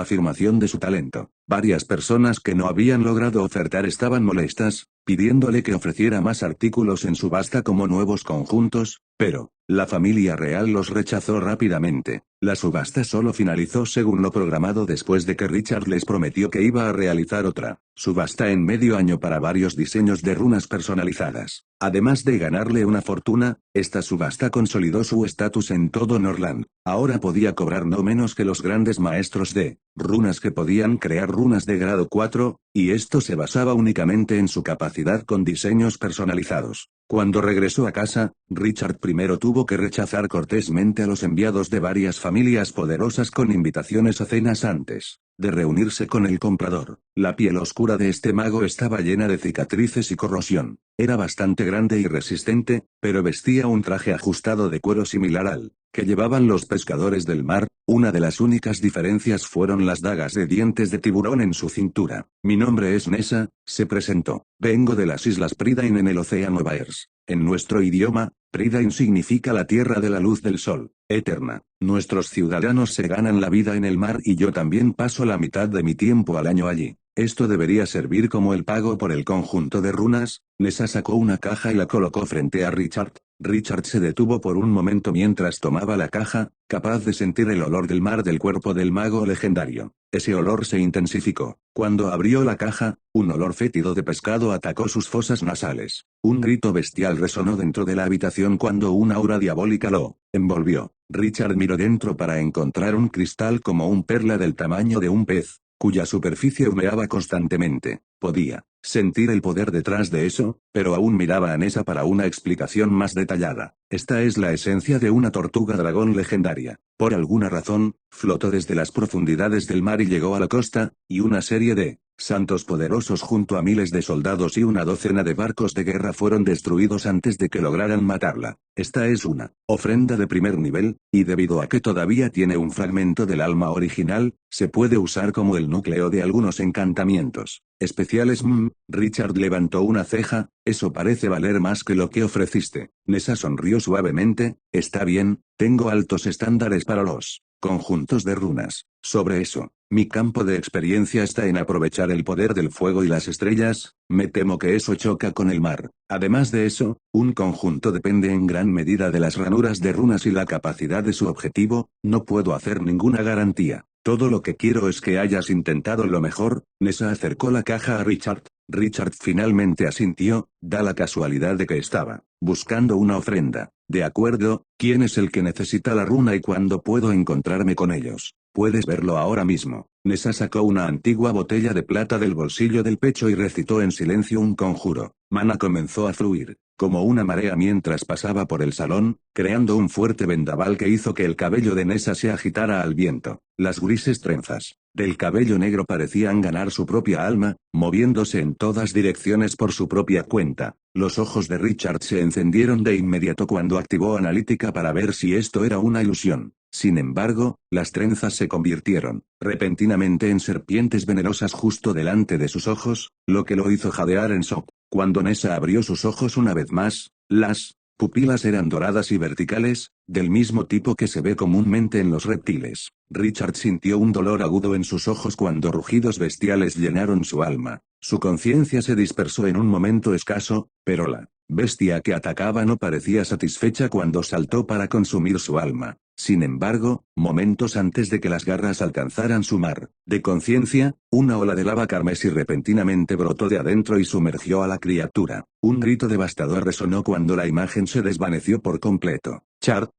afirmación de su talento. Varias personas que no habían logrado ofertar estaban molestas, pidiéndole que ofreciera más artículos en subasta como nuevos conjuntos, pero la familia real los rechazó rápidamente. La subasta solo finalizó según lo programado después de que Richard les prometió que iba a realizar otra subasta en medio año para varios diseños de runas personalizadas. Además de ganarle una fortuna, esta subasta consolidó su estatus en todo Norland. Ahora podía cobrar no menos que los grandes maestros de runas que podían crear runas de grado 4, y esto se basaba únicamente en su capacidad con diseños personalizados. Cuando regresó a casa, Richard primero tuvo que rechazar cortésmente a los enviados de varias familias poderosas con invitaciones a cenas antes de reunirse con el comprador. La piel oscura de este mago estaba llena de cicatrices y corrosión. Era bastante grande y resistente, pero vestía un traje ajustado de cuero similar al que llevaban los pescadores del mar. Una de las únicas diferencias fueron las dagas de dientes de tiburón en su cintura. Mi nombre es Nessa, se presentó. Vengo de las Islas Prydain en el Océano Baers. En nuestro idioma, Prydain significa la tierra de la luz del sol, eterna. Nuestros ciudadanos se ganan la vida en el mar y yo también paso la mitad de mi tiempo al año allí. Esto debería servir como el pago por el conjunto de runas. Nessa sacó una caja y la colocó frente a Richard. Richard se detuvo por un momento mientras tomaba la caja, capaz de sentir el olor del mar del cuerpo del mago legendario. Ese olor se intensificó. Cuando abrió la caja, un olor fétido de pescado atacó sus fosas nasales. Un grito bestial resonó dentro de la habitación cuando una aura diabólica lo envolvió. Richard miró dentro para encontrar un cristal como un perla del tamaño de un pez, cuya superficie humeaba constantemente. Podía sentir el poder detrás de eso, pero aún miraba a Nessa para una explicación más detallada. Esta es la esencia de una tortuga dragón legendaria. Por alguna razón, flotó desde las profundidades del mar y llegó a la costa, y una serie de santos poderosos junto a miles de soldados y una docena de barcos de guerra fueron destruidos antes de que lograran matarla. Esta es una ofrenda de primer nivel, y debido a que todavía tiene un fragmento del alma original, se puede usar como el núcleo de algunos encantamientos especiales. Richard levantó una ceja. Eso parece valer más que lo que ofreciste. Nessa sonrió suavemente. Está bien, tengo altos estándares para los conjuntos de runas. Sobre eso, mi campo de experiencia está en aprovechar el poder del fuego y las estrellas. Me temo que eso choca con el mar. Además de eso, un conjunto depende en gran medida de las ranuras de runas y la capacidad de su objetivo. No puedo hacer ninguna garantía. Todo lo que quiero es que hayas intentado lo mejor. Nessa acercó la caja a Richard. Richard finalmente asintió, da la casualidad de que estaba buscando una ofrenda De acuerdo, ¿quién es el que necesita la runa y cuándo puedo encontrarme con ellos? Puedes verlo ahora mismo. Nessa sacó una antigua botella de plata del bolsillo del pecho y recitó en silencio un conjuro. Mana comenzó a fluir, como una marea mientras pasaba por el salón, creando un fuerte vendaval que hizo que el cabello de Nessa se agitara al viento. Las grises trenzas del cabello negro parecían ganar su propia alma, moviéndose en todas direcciones por su propia cuenta. Los ojos de Richard se encendieron de inmediato cuando activó analítica para ver si esto era una ilusión. Sin embargo, las trenzas se convirtieron, repentinamente, en serpientes venenosas justo delante de sus ojos, lo que lo hizo jadear en shock. Cuando Nessa abrió sus ojos una vez más, las pupilas eran doradas y verticales, del mismo tipo que se ve comúnmente en los reptiles. Richard sintió un dolor agudo en sus ojos cuando rugidos bestiales llenaron su alma. Su conciencia se dispersó en un momento escaso, pero la bestia que atacaba no parecía satisfecha cuando saltó para consumir su alma. Sin embargo, momentos antes de que las garras alcanzaran su mar de conciencia, una ola de lava carmesí repentinamente brotó de adentro y sumergió a la criatura. Un grito devastador resonó cuando la imagen se desvaneció por completo.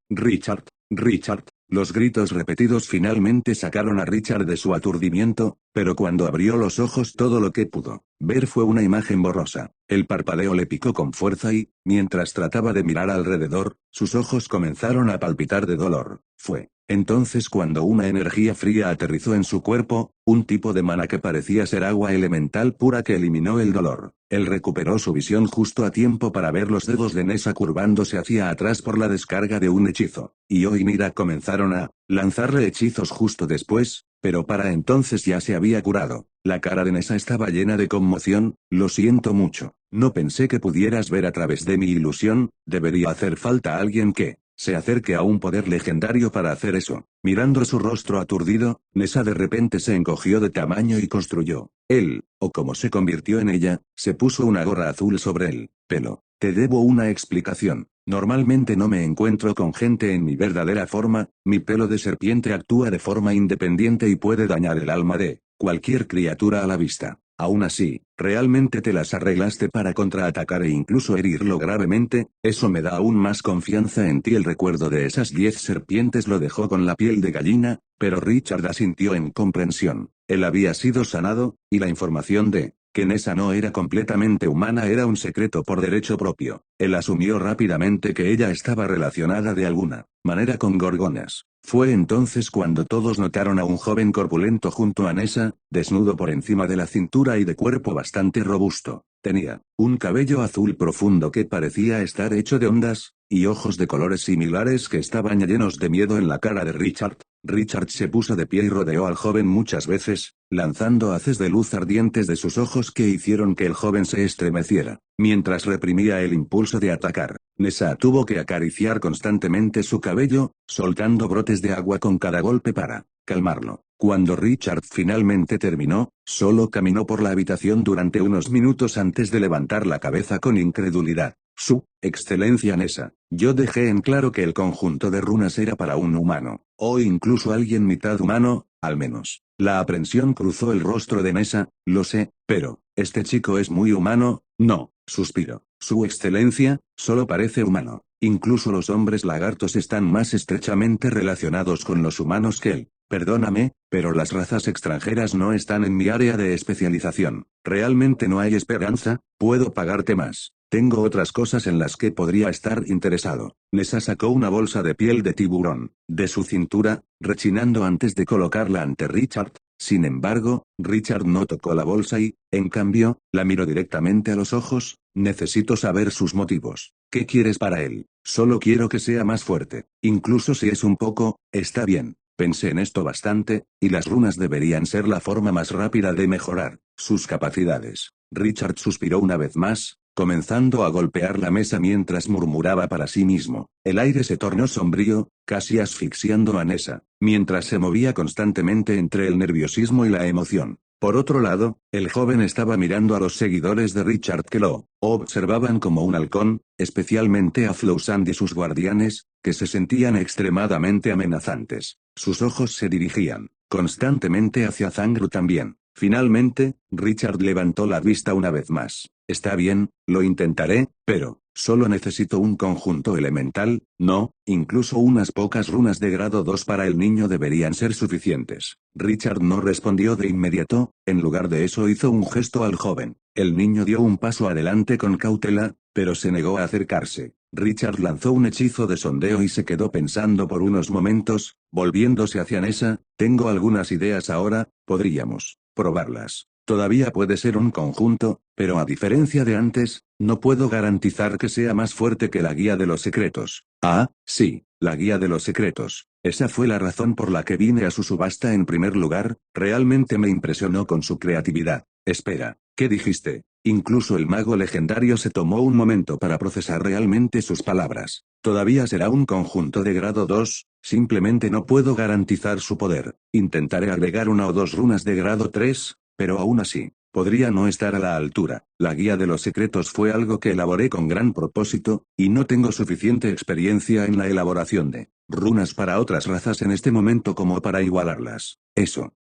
Richard, Richard. Los gritos repetidos finalmente sacaron a Richard de su aturdimiento, pero cuando abrió los ojos todo lo que pudo ver fue una imagen borrosa. El parpadeo le picó con fuerza y, mientras trataba de mirar alrededor, sus ojos comenzaron a palpitar de dolor. Fue entonces cuando una energía fría aterrizó en su cuerpo, un tipo de mana que parecía ser agua elemental pura que eliminó el dolor. Él recuperó su visión justo a tiempo para ver los dedos de Nessa curvándose hacia atrás por la descarga de un hechizo. Io y Mira comenzaron a lanzarle hechizos justo después, pero para entonces ya se había curado. La cara de Nessa estaba llena de conmoción. Lo siento mucho. No pensé que pudieras ver a través de mi ilusión. Debería hacer falta alguien que se acerque a un poder legendario para hacer eso. Mirando su rostro aturdido, Nessa de repente se encogió de tamaño y construyó. Él, o como se convirtió en ella, se puso una gorra azul sobre el pelo. Te debo una explicación. Normalmente no me encuentro con gente en mi verdadera forma, mi pelo de serpiente actúa de forma independiente y puede dañar el alma de cualquier criatura a la vista. Aún así, realmente te las arreglaste para contraatacar e incluso herirlo gravemente. Eso me da aún más confianza en ti. El recuerdo de esas 10 serpientes lo dejó con la piel de gallina, pero Richard asintió en comprensión. Él había sido sanado, y la información de que Nessa no era completamente humana era un secreto por derecho propio. Él asumió rápidamente que ella estaba relacionada de alguna manera con gorgonas. Fue entonces cuando todos notaron a un joven corpulento junto a Nessa, desnudo por encima de la cintura y de cuerpo bastante robusto. Tenía un cabello azul profundo que parecía estar hecho de ondas, y ojos de colores similares que estaban llenos de miedo en la cara de Richard. Richard se puso de pie y rodeó al joven muchas veces, lanzando haces de luz ardientes de sus ojos que hicieron que el joven se estremeciera. Mientras reprimía el impulso de atacar, Nessa tuvo que acariciar constantemente su cabello, soltando brotes de agua con cada golpe para calmarlo. Cuando Richard finalmente terminó, solo caminó por la habitación durante unos minutos antes de levantar la cabeza con incredulidad. Su excelencia Nessa, yo dejé en claro que el conjunto de runas era para un humano, o incluso alguien mitad humano, al menos. La aprensión cruzó el rostro de Nessa. Lo sé, pero este chico es muy humano. No, suspiró. Su excelencia, solo parece humano. Incluso los hombres lagartos están más estrechamente relacionados con los humanos que él. Perdóname, pero las razas extranjeras no están en mi área de especialización. ¿Realmente no hay esperanza? Puedo pagarte más. Tengo otras cosas en las que podría estar interesado. Nessa sacó una bolsa de piel de tiburón de su cintura, rechinando antes de colocarla ante Richard. Sin embargo, Richard no tocó la bolsa y, en cambio, la miró directamente a los ojos. Necesito saber sus motivos. ¿Qué quieres para él? Solo quiero que sea más fuerte. Incluso si es un poco, está bien. Pensé en esto bastante, y las runas deberían ser la forma más rápida de mejorar sus capacidades. Richard suspiró una vez más, comenzando a golpear la mesa mientras murmuraba para sí mismo. El aire se tornó sombrío, casi asfixiando a Nessa, mientras se movía constantemente entre el nerviosismo y la emoción. Por otro lado, el joven estaba mirando a los seguidores de Richard que lo observaban como un halcón, especialmente a Flowsand y sus guardianes, que se sentían extremadamente amenazantes. Sus ojos se dirigían constantemente hacia Zangru también. Finalmente, Richard levantó la vista una vez más. Está bien, lo intentaré, pero Solo necesito un conjunto elemental, no, incluso unas pocas runas de grado 2 para el niño deberían ser suficientes. Richard no respondió de inmediato, en lugar de eso hizo un gesto al joven. El niño dio un paso adelante con cautela, pero se negó a acercarse. Richard lanzó un hechizo de sondeo y se quedó pensando por unos momentos, volviéndose hacia Nessa. Tengo algunas ideas ahora, podríamos probarlas. Todavía puede ser un conjunto, pero a diferencia de antes, no puedo garantizar que sea más fuerte que la guía de los secretos. Ah, sí, la guía de los secretos. Esa fue la razón por la que vine a su subasta en primer lugar, realmente me impresionó con su creatividad. Espera, ¿qué dijiste? Incluso el mago legendario se tomó un momento para procesar realmente sus palabras. Todavía será un conjunto de grado 2, simplemente no puedo garantizar su poder. Intentaré agregar una o dos runas de grado 3, pero aún así, podría no estar a la altura. La guía de los secretos fue algo que elaboré con gran propósito, y no tengo suficiente experiencia en la elaboración de runas para otras razas en este momento como para igualarlas. Eso.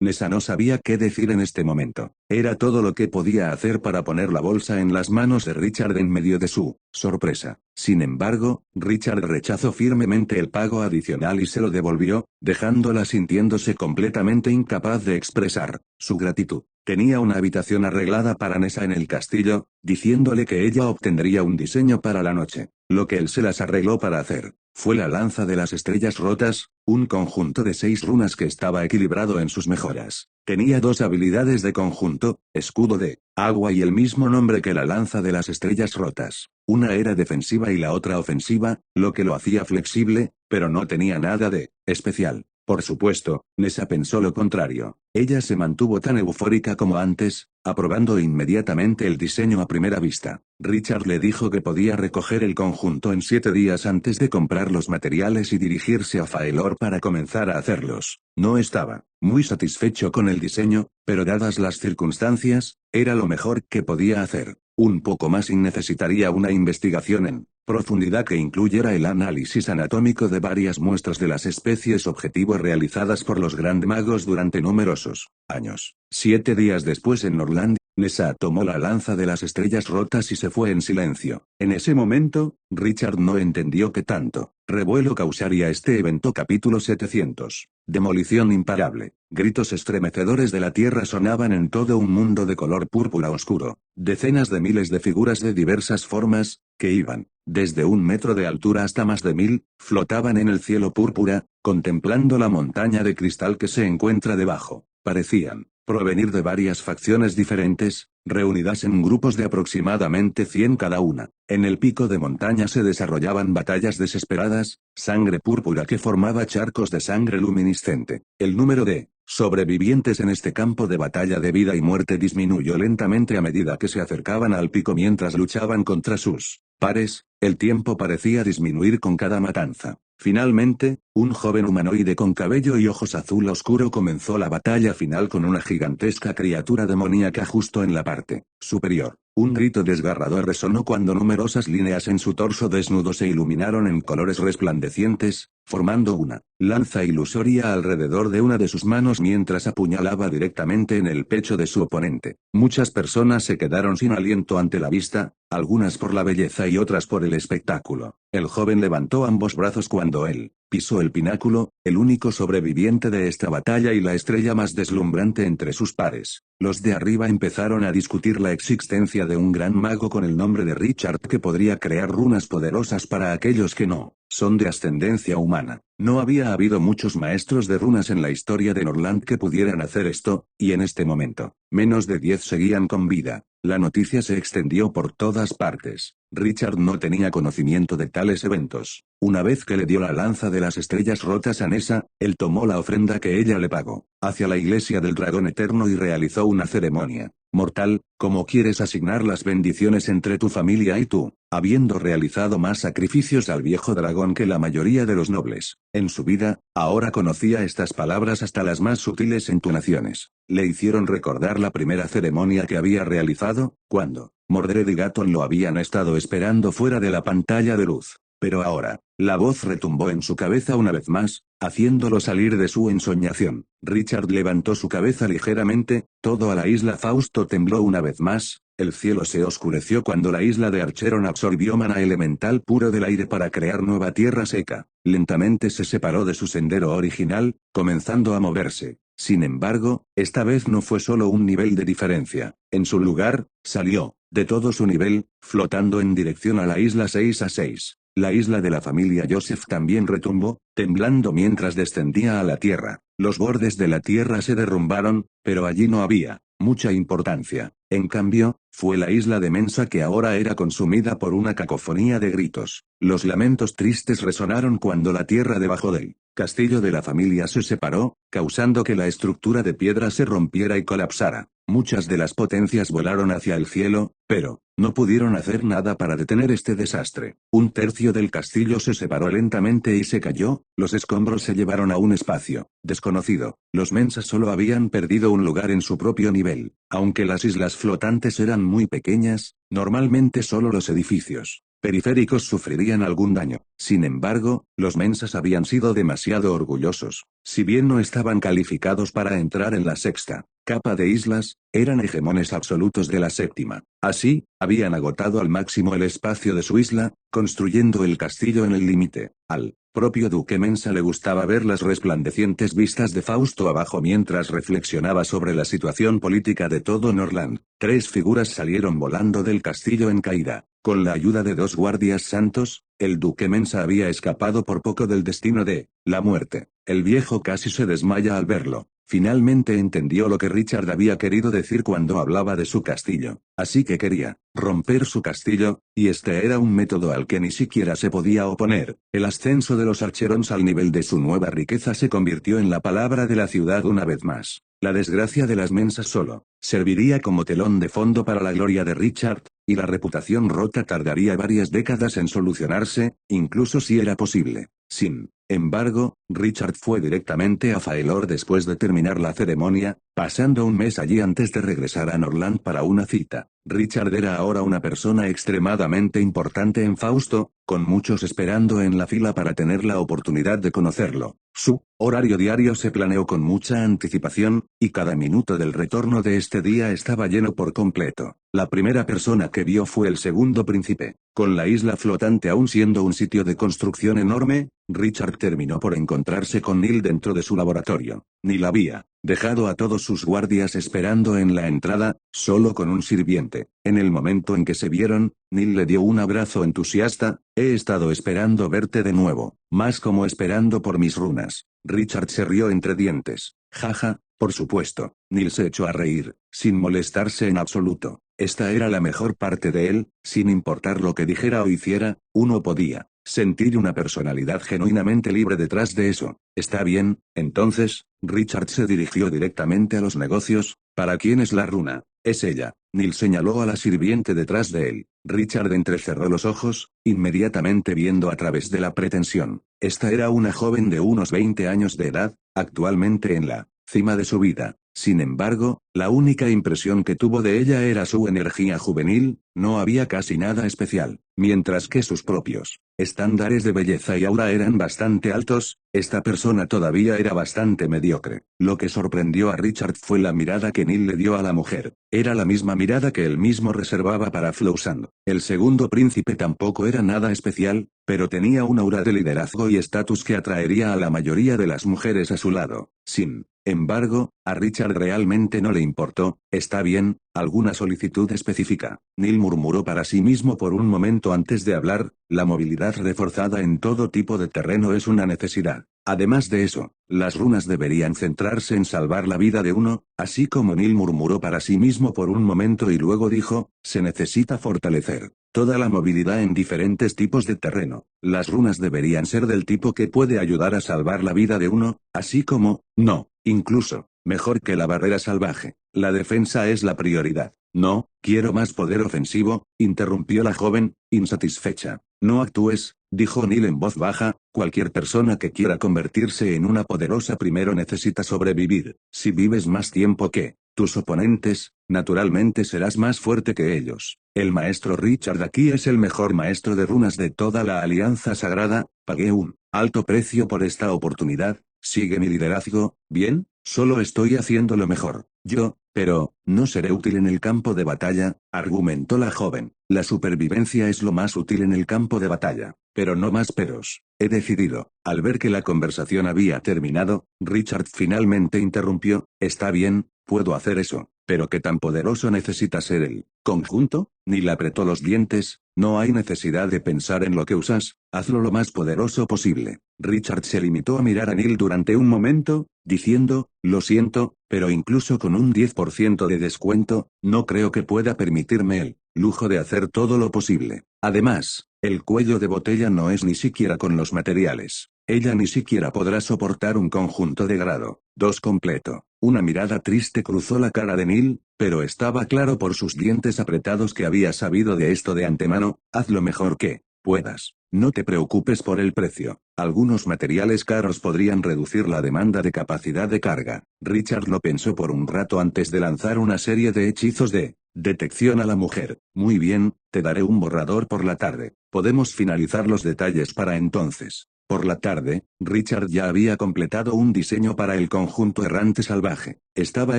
Nessa no sabía qué decir en este momento. Era todo lo que podía hacer para poner la bolsa en las manos de Richard en medio de su sorpresa. Sin embargo, Richard rechazó firmemente el pago adicional y se lo devolvió, dejándola sintiéndose completamente incapaz de expresar su gratitud. Tenía una habitación arreglada para Nessa en el castillo, diciéndole que ella obtendría un diseño para la noche. Lo que él se las arregló para hacer fue la lanza de las estrellas rotas, un conjunto de 6 runas que estaba equilibrado en sus mejoras. Tenía 2 habilidades de conjunto, escudo de agua y el mismo nombre que la lanza de las estrellas rotas. Una era defensiva y la otra ofensiva, lo que lo hacía flexible, pero no tenía nada de especial. Por supuesto, Nessa pensó lo contrario. Ella se mantuvo tan eufórica como antes, aprobando inmediatamente el diseño a primera vista. Richard le dijo que podía recoger el conjunto en 7 días antes de comprar los materiales y dirigirse a Faelor para comenzar a hacerlos. No estaba muy satisfecho con el diseño, pero dadas las circunstancias, era lo mejor que podía hacer. Un poco más y necesitaría una investigación en profundidad que incluyera el análisis anatómico de varias muestras de las especies objetivos realizadas por los Grandmagos durante numerosos años. 7 días después en Norland, Nessa tomó la lanza de las estrellas rotas y se fue en silencio. En ese momento, Richard no entendió qué tanto revuelo causaría este evento. Capítulo 700. Demolición imparable. Gritos estremecedores de la tierra sonaban en todo un mundo de color púrpura oscuro. Decenas de miles de figuras de diversas formas, que iban desde 1 metro de altura hasta más de 1000, flotaban en el cielo púrpura, contemplando la montaña de cristal que se encuentra debajo. Parecían provenir de varias facciones diferentes, reunidas en grupos de aproximadamente 100 cada una. En el pico de montaña se desarrollaban batallas desesperadas, sangre púrpura que formaba charcos de sangre luminiscente. El número de sobrevivientes en este campo de batalla de vida y muerte disminuyó lentamente a medida que se acercaban al pico mientras luchaban contra sus pares. El tiempo parecía disminuir con cada matanza. Finalmente, un joven humanoide con cabello y ojos azul oscuro comenzó la batalla final con una gigantesca criatura demoníaca justo en la parte superior. Un grito desgarrador resonó cuando numerosas líneas en su torso desnudo se iluminaron en colores resplandecientes, formando una lanza ilusoria alrededor de una de sus manos mientras apuñalaba directamente en el pecho de su oponente. Muchas personas se quedaron sin aliento ante la vista, algunas por la belleza y otras por el espectáculo. El joven levantó ambos brazos cuando él pisó el pináculo, el único sobreviviente de esta batalla y la estrella más deslumbrante entre sus pares. Los de arriba empezaron a discutir la existencia de un gran mago con el nombre de Richard que podría crear runas poderosas para aquellos que no son de ascendencia humana. No había habido muchos maestros de runas en la historia de Norland que pudieran hacer esto, y en este momento, menos de 10 seguían con vida. La noticia se extendió por todas partes. Richard no tenía conocimiento de tales eventos. Una vez que le dio la lanza de las estrellas rotas a Nessa, él tomó la ofrenda que ella le pagó hacia la iglesia del dragón eterno y realizó una ceremonia mortal. ¿Cómo quieres asignar las bendiciones entre tu familia y tú? Habiendo realizado más sacrificios al viejo dragón que la mayoría de los nobles en su vida, ahora conocía estas palabras hasta las más sutiles entonaciones. Le hicieron recordar la primera ceremonia que había realizado, cuando Mordred y Gaton lo habían estado esperando fuera de la pantalla de luz. Pero ahora, la voz retumbó en su cabeza una vez más, haciéndolo salir de su ensoñación. Richard levantó su cabeza ligeramente, todo a la isla Fausto tembló una vez más, El cielo se oscureció cuando la isla de Archeron absorbió mana elemental puro del aire para crear nueva tierra seca. Lentamente se separó de su sendero original, comenzando a moverse. Sin embargo, esta vez no fue solo un nivel de diferencia. En su lugar, salió, de todo su nivel, flotando en dirección a la isla 6 a 6. La isla de la familia Joseph también retumbó, temblando mientras descendía a la tierra. Los bordes de la tierra se derrumbaron, pero allí no había mucha importancia. En cambio, fue la isla de Mensa que ahora era consumida por una cacofonía de gritos. Los lamentos tristes resonaron cuando la tierra debajo del castillo de la familia se separó, causando que la estructura de piedra se rompiera y colapsara. Muchas de las potencias volaron hacia el cielo, pero no pudieron hacer nada para detener este desastre. Un tercio del castillo se separó lentamente y se cayó, los escombros se llevaron a un espacio desconocido. Los Mensas solo habían perdido un lugar en su propio nivel. Aunque las islas flotantes eran muy pequeñas, normalmente solo los edificios periféricos sufrirían algún daño. Sin embargo, los Mensas habían sido demasiado orgullosos. Si bien no estaban calificados para entrar en la sexta capa de islas, eran hegemones absolutos de la séptima. Así, habían agotado al máximo el espacio de su isla, construyendo el castillo en el límite. Al propio duque Mensa le gustaba ver las resplandecientes vistas de Fausto abajo mientras reflexionaba sobre la situación política de todo Norland. 3 figuras salieron volando del castillo en caída. Con la ayuda de 2 guardias santos, el duque Mensa había escapado por poco del destino de la muerte. El viejo casi se desmaya al verlo. Finalmente entendió lo que Richard había querido decir cuando hablaba de su castillo. Así que quería romper su castillo, y este era un método al que ni siquiera se podía oponer. El ascenso de los Archerons al nivel de su nueva riqueza se convirtió en la palabra de la ciudad una vez más. La desgracia de las Mensas solo serviría como telón de fondo para la gloria de Richard, y la reputación rota tardaría varias décadas en solucionarse, incluso si era posible. Sin embargo, Richard fue directamente a Faelor después de terminar la ceremonia, pasando un mes allí antes de regresar a Norland para una cita. Richard era ahora una persona extremadamente importante en Fausto, con muchos esperando en la fila para tener la oportunidad de conocerlo. Su horario diario se planeó con mucha anticipación, y cada minuto del retorno de este día estaba lleno por completo. La primera persona que vio fue el segundo príncipe. Con la isla flotante aún siendo un sitio de construcción enorme, Richard terminó por encontrarse con Neil dentro de su laboratorio. Neil había dejado a todos sus guardias esperando en la entrada, solo con un sirviente. En el momento en que se vieron, Neil le dio un abrazo entusiasta. He estado esperando verte de nuevo, más como esperando por mis runas. Richard se rió entre dientes. Jaja, por supuesto. Neil se echó a reír, sin molestarse en absoluto. Esta era la mejor parte de él, sin importar lo que dijera o hiciera, uno podía sentir una personalidad genuinamente libre detrás de eso. Está bien, entonces, Richard se dirigió directamente a los negocios. ¿Para quién es la runa? Es ella. Neil señaló a la sirviente detrás de él. Richard entrecerró los ojos, inmediatamente viendo a través de la pretensión. Esta era una joven de unos 20 años de edad, actualmente en la cima de su vida. Sin embargo, la única impresión que tuvo de ella era su energía juvenil, no había casi nada especial. Mientras que sus propios estándares de belleza y aura eran bastante altos, esta persona todavía era bastante mediocre. Lo que sorprendió a Richard fue la mirada que Neil le dio a la mujer. Era la misma mirada que él mismo reservaba para Flosand. El segundo príncipe tampoco era nada especial, pero tenía una aura de liderazgo y estatus que atraería a la mayoría de las mujeres a su lado. Sin embargo, a Richard realmente no le importó. Está bien, alguna solicitud específica. Neil murmuró para sí mismo por un momento antes de hablar. La movilidad reforzada en todo tipo de terreno es una necesidad. Además de eso, las runas deberían centrarse en salvar la vida de uno, así como Neil murmuró para sí mismo por un momento y luego dijo, se necesita fortalecer toda la movilidad en diferentes tipos de terreno. Las runas deberían ser del tipo que puede ayudar a salvar la vida de uno, así como, no, incluso, mejor que la barrera salvaje. La defensa es la prioridad. No, quiero más poder ofensivo, interrumpió la joven, insatisfecha. No actúes, dijo Neil en voz baja, cualquier persona que quiera convertirse en una poderosa primero necesita sobrevivir. Si vives más tiempo que tus oponentes, naturalmente serás más fuerte que ellos. El maestro Richard aquí es el mejor maestro de runas de toda la Alianza Sagrada. Pagué un alto precio por esta oportunidad. Sigue mi liderazgo, ¿bien? Solo estoy haciendo lo mejor. Yo, Pero, no seré útil en el campo de batalla, argumentó la joven. La supervivencia es lo más útil en el campo de batalla. Pero no más peros. He decidido. Al ver que la conversación había terminado, Richard finalmente interrumpió. Está bien, puedo hacer eso. Pero ¿qué tan poderoso necesita ser el conjunto? Neil apretó los dientes. No hay necesidad de pensar en lo que usas, hazlo lo más poderoso posible. Richard se limitó a mirar a Neil durante un momento, diciendo, lo siento, pero incluso con un 10% de descuento, no creo que pueda permitirme el lujo de hacer todo lo posible. Además, el cuello de botella no es ni siquiera con los materiales. Ella ni siquiera podrá soportar un conjunto de grado 2 completo. Una mirada triste cruzó la cara de Neil, pero estaba claro por sus dientes apretados que había sabido de esto de antemano. Haz lo mejor que puedas. No te preocupes por el precio. Algunos materiales caros podrían reducir la demanda de capacidad de carga. Richard lo pensó por un rato antes de lanzar una serie de hechizos de detección a la mujer. Muy bien, te daré un borrador por la tarde. Podemos finalizar los detalles para entonces. Por la tarde, Richard ya había completado un diseño para el conjunto errante salvaje. Estaba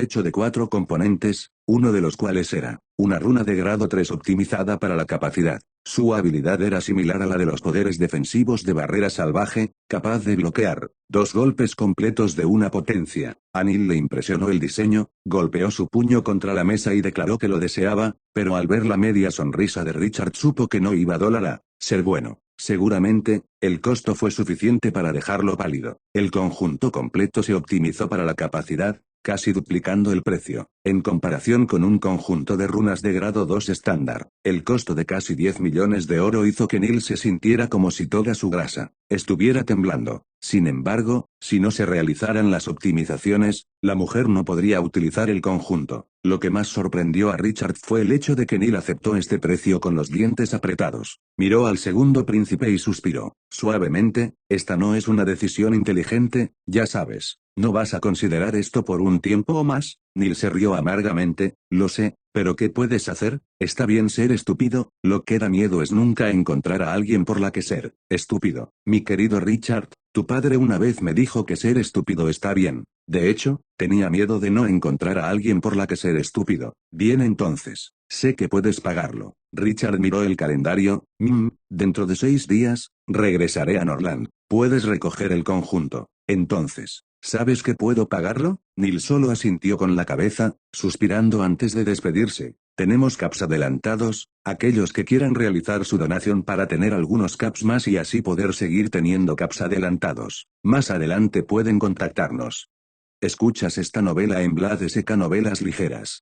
hecho de 4 componentes, uno de los cuales era una runa de grado 3 optimizada para la capacidad. Su habilidad era similar a la de los poderes defensivos de barrera salvaje, capaz de bloquear 2 golpes completos de una potencia. A Neil le impresionó el diseño, golpeó su puño contra la mesa y declaró que lo deseaba, pero al ver la media sonrisa de Richard supo que no iba a ser bueno. Seguramente, el costo fue suficiente para dejarlo pálido. El conjunto completo se optimizó para la capacidad, casi duplicando el precio. En comparación con un conjunto de runas de grado 2 estándar, el costo de casi 10 millones de oro hizo que Neil se sintiera como si toda su grasa estuviera temblando. Sin embargo, si no se realizaran las optimizaciones, la mujer no podría utilizar el conjunto. Lo que más sorprendió a Richard fue el hecho de que Neil aceptó este precio con los dientes apretados. Miró al segundo príncipe y suspiró. Suavemente, esta no es una decisión inteligente, ya sabes. ¿No vas a considerar esto por un tiempo o más? Neil se rió amargamente. Lo sé, pero ¿qué puedes hacer? Está bien ser estúpido, lo que da miedo es nunca encontrar a alguien por la que ser estúpido. Mi querido Richard, tu padre una vez me dijo que ser estúpido está bien. De hecho, tenía miedo de no encontrar a alguien por la que ser estúpido. Bien entonces, sé que puedes pagarlo. Richard miró el calendario. Dentro de 6 días, regresaré a Norland. Puedes recoger el conjunto. Entonces, ¿sabes que puedo pagarlo? Neil solo asintió con la cabeza, suspirando antes de despedirse. Tenemos caps adelantados, aquellos que quieran realizar su donación para tener algunos caps más y así poder seguir teniendo caps adelantados. Más adelante pueden contactarnos. Escuchas esta novela en Blad SK Novelas Ligeras.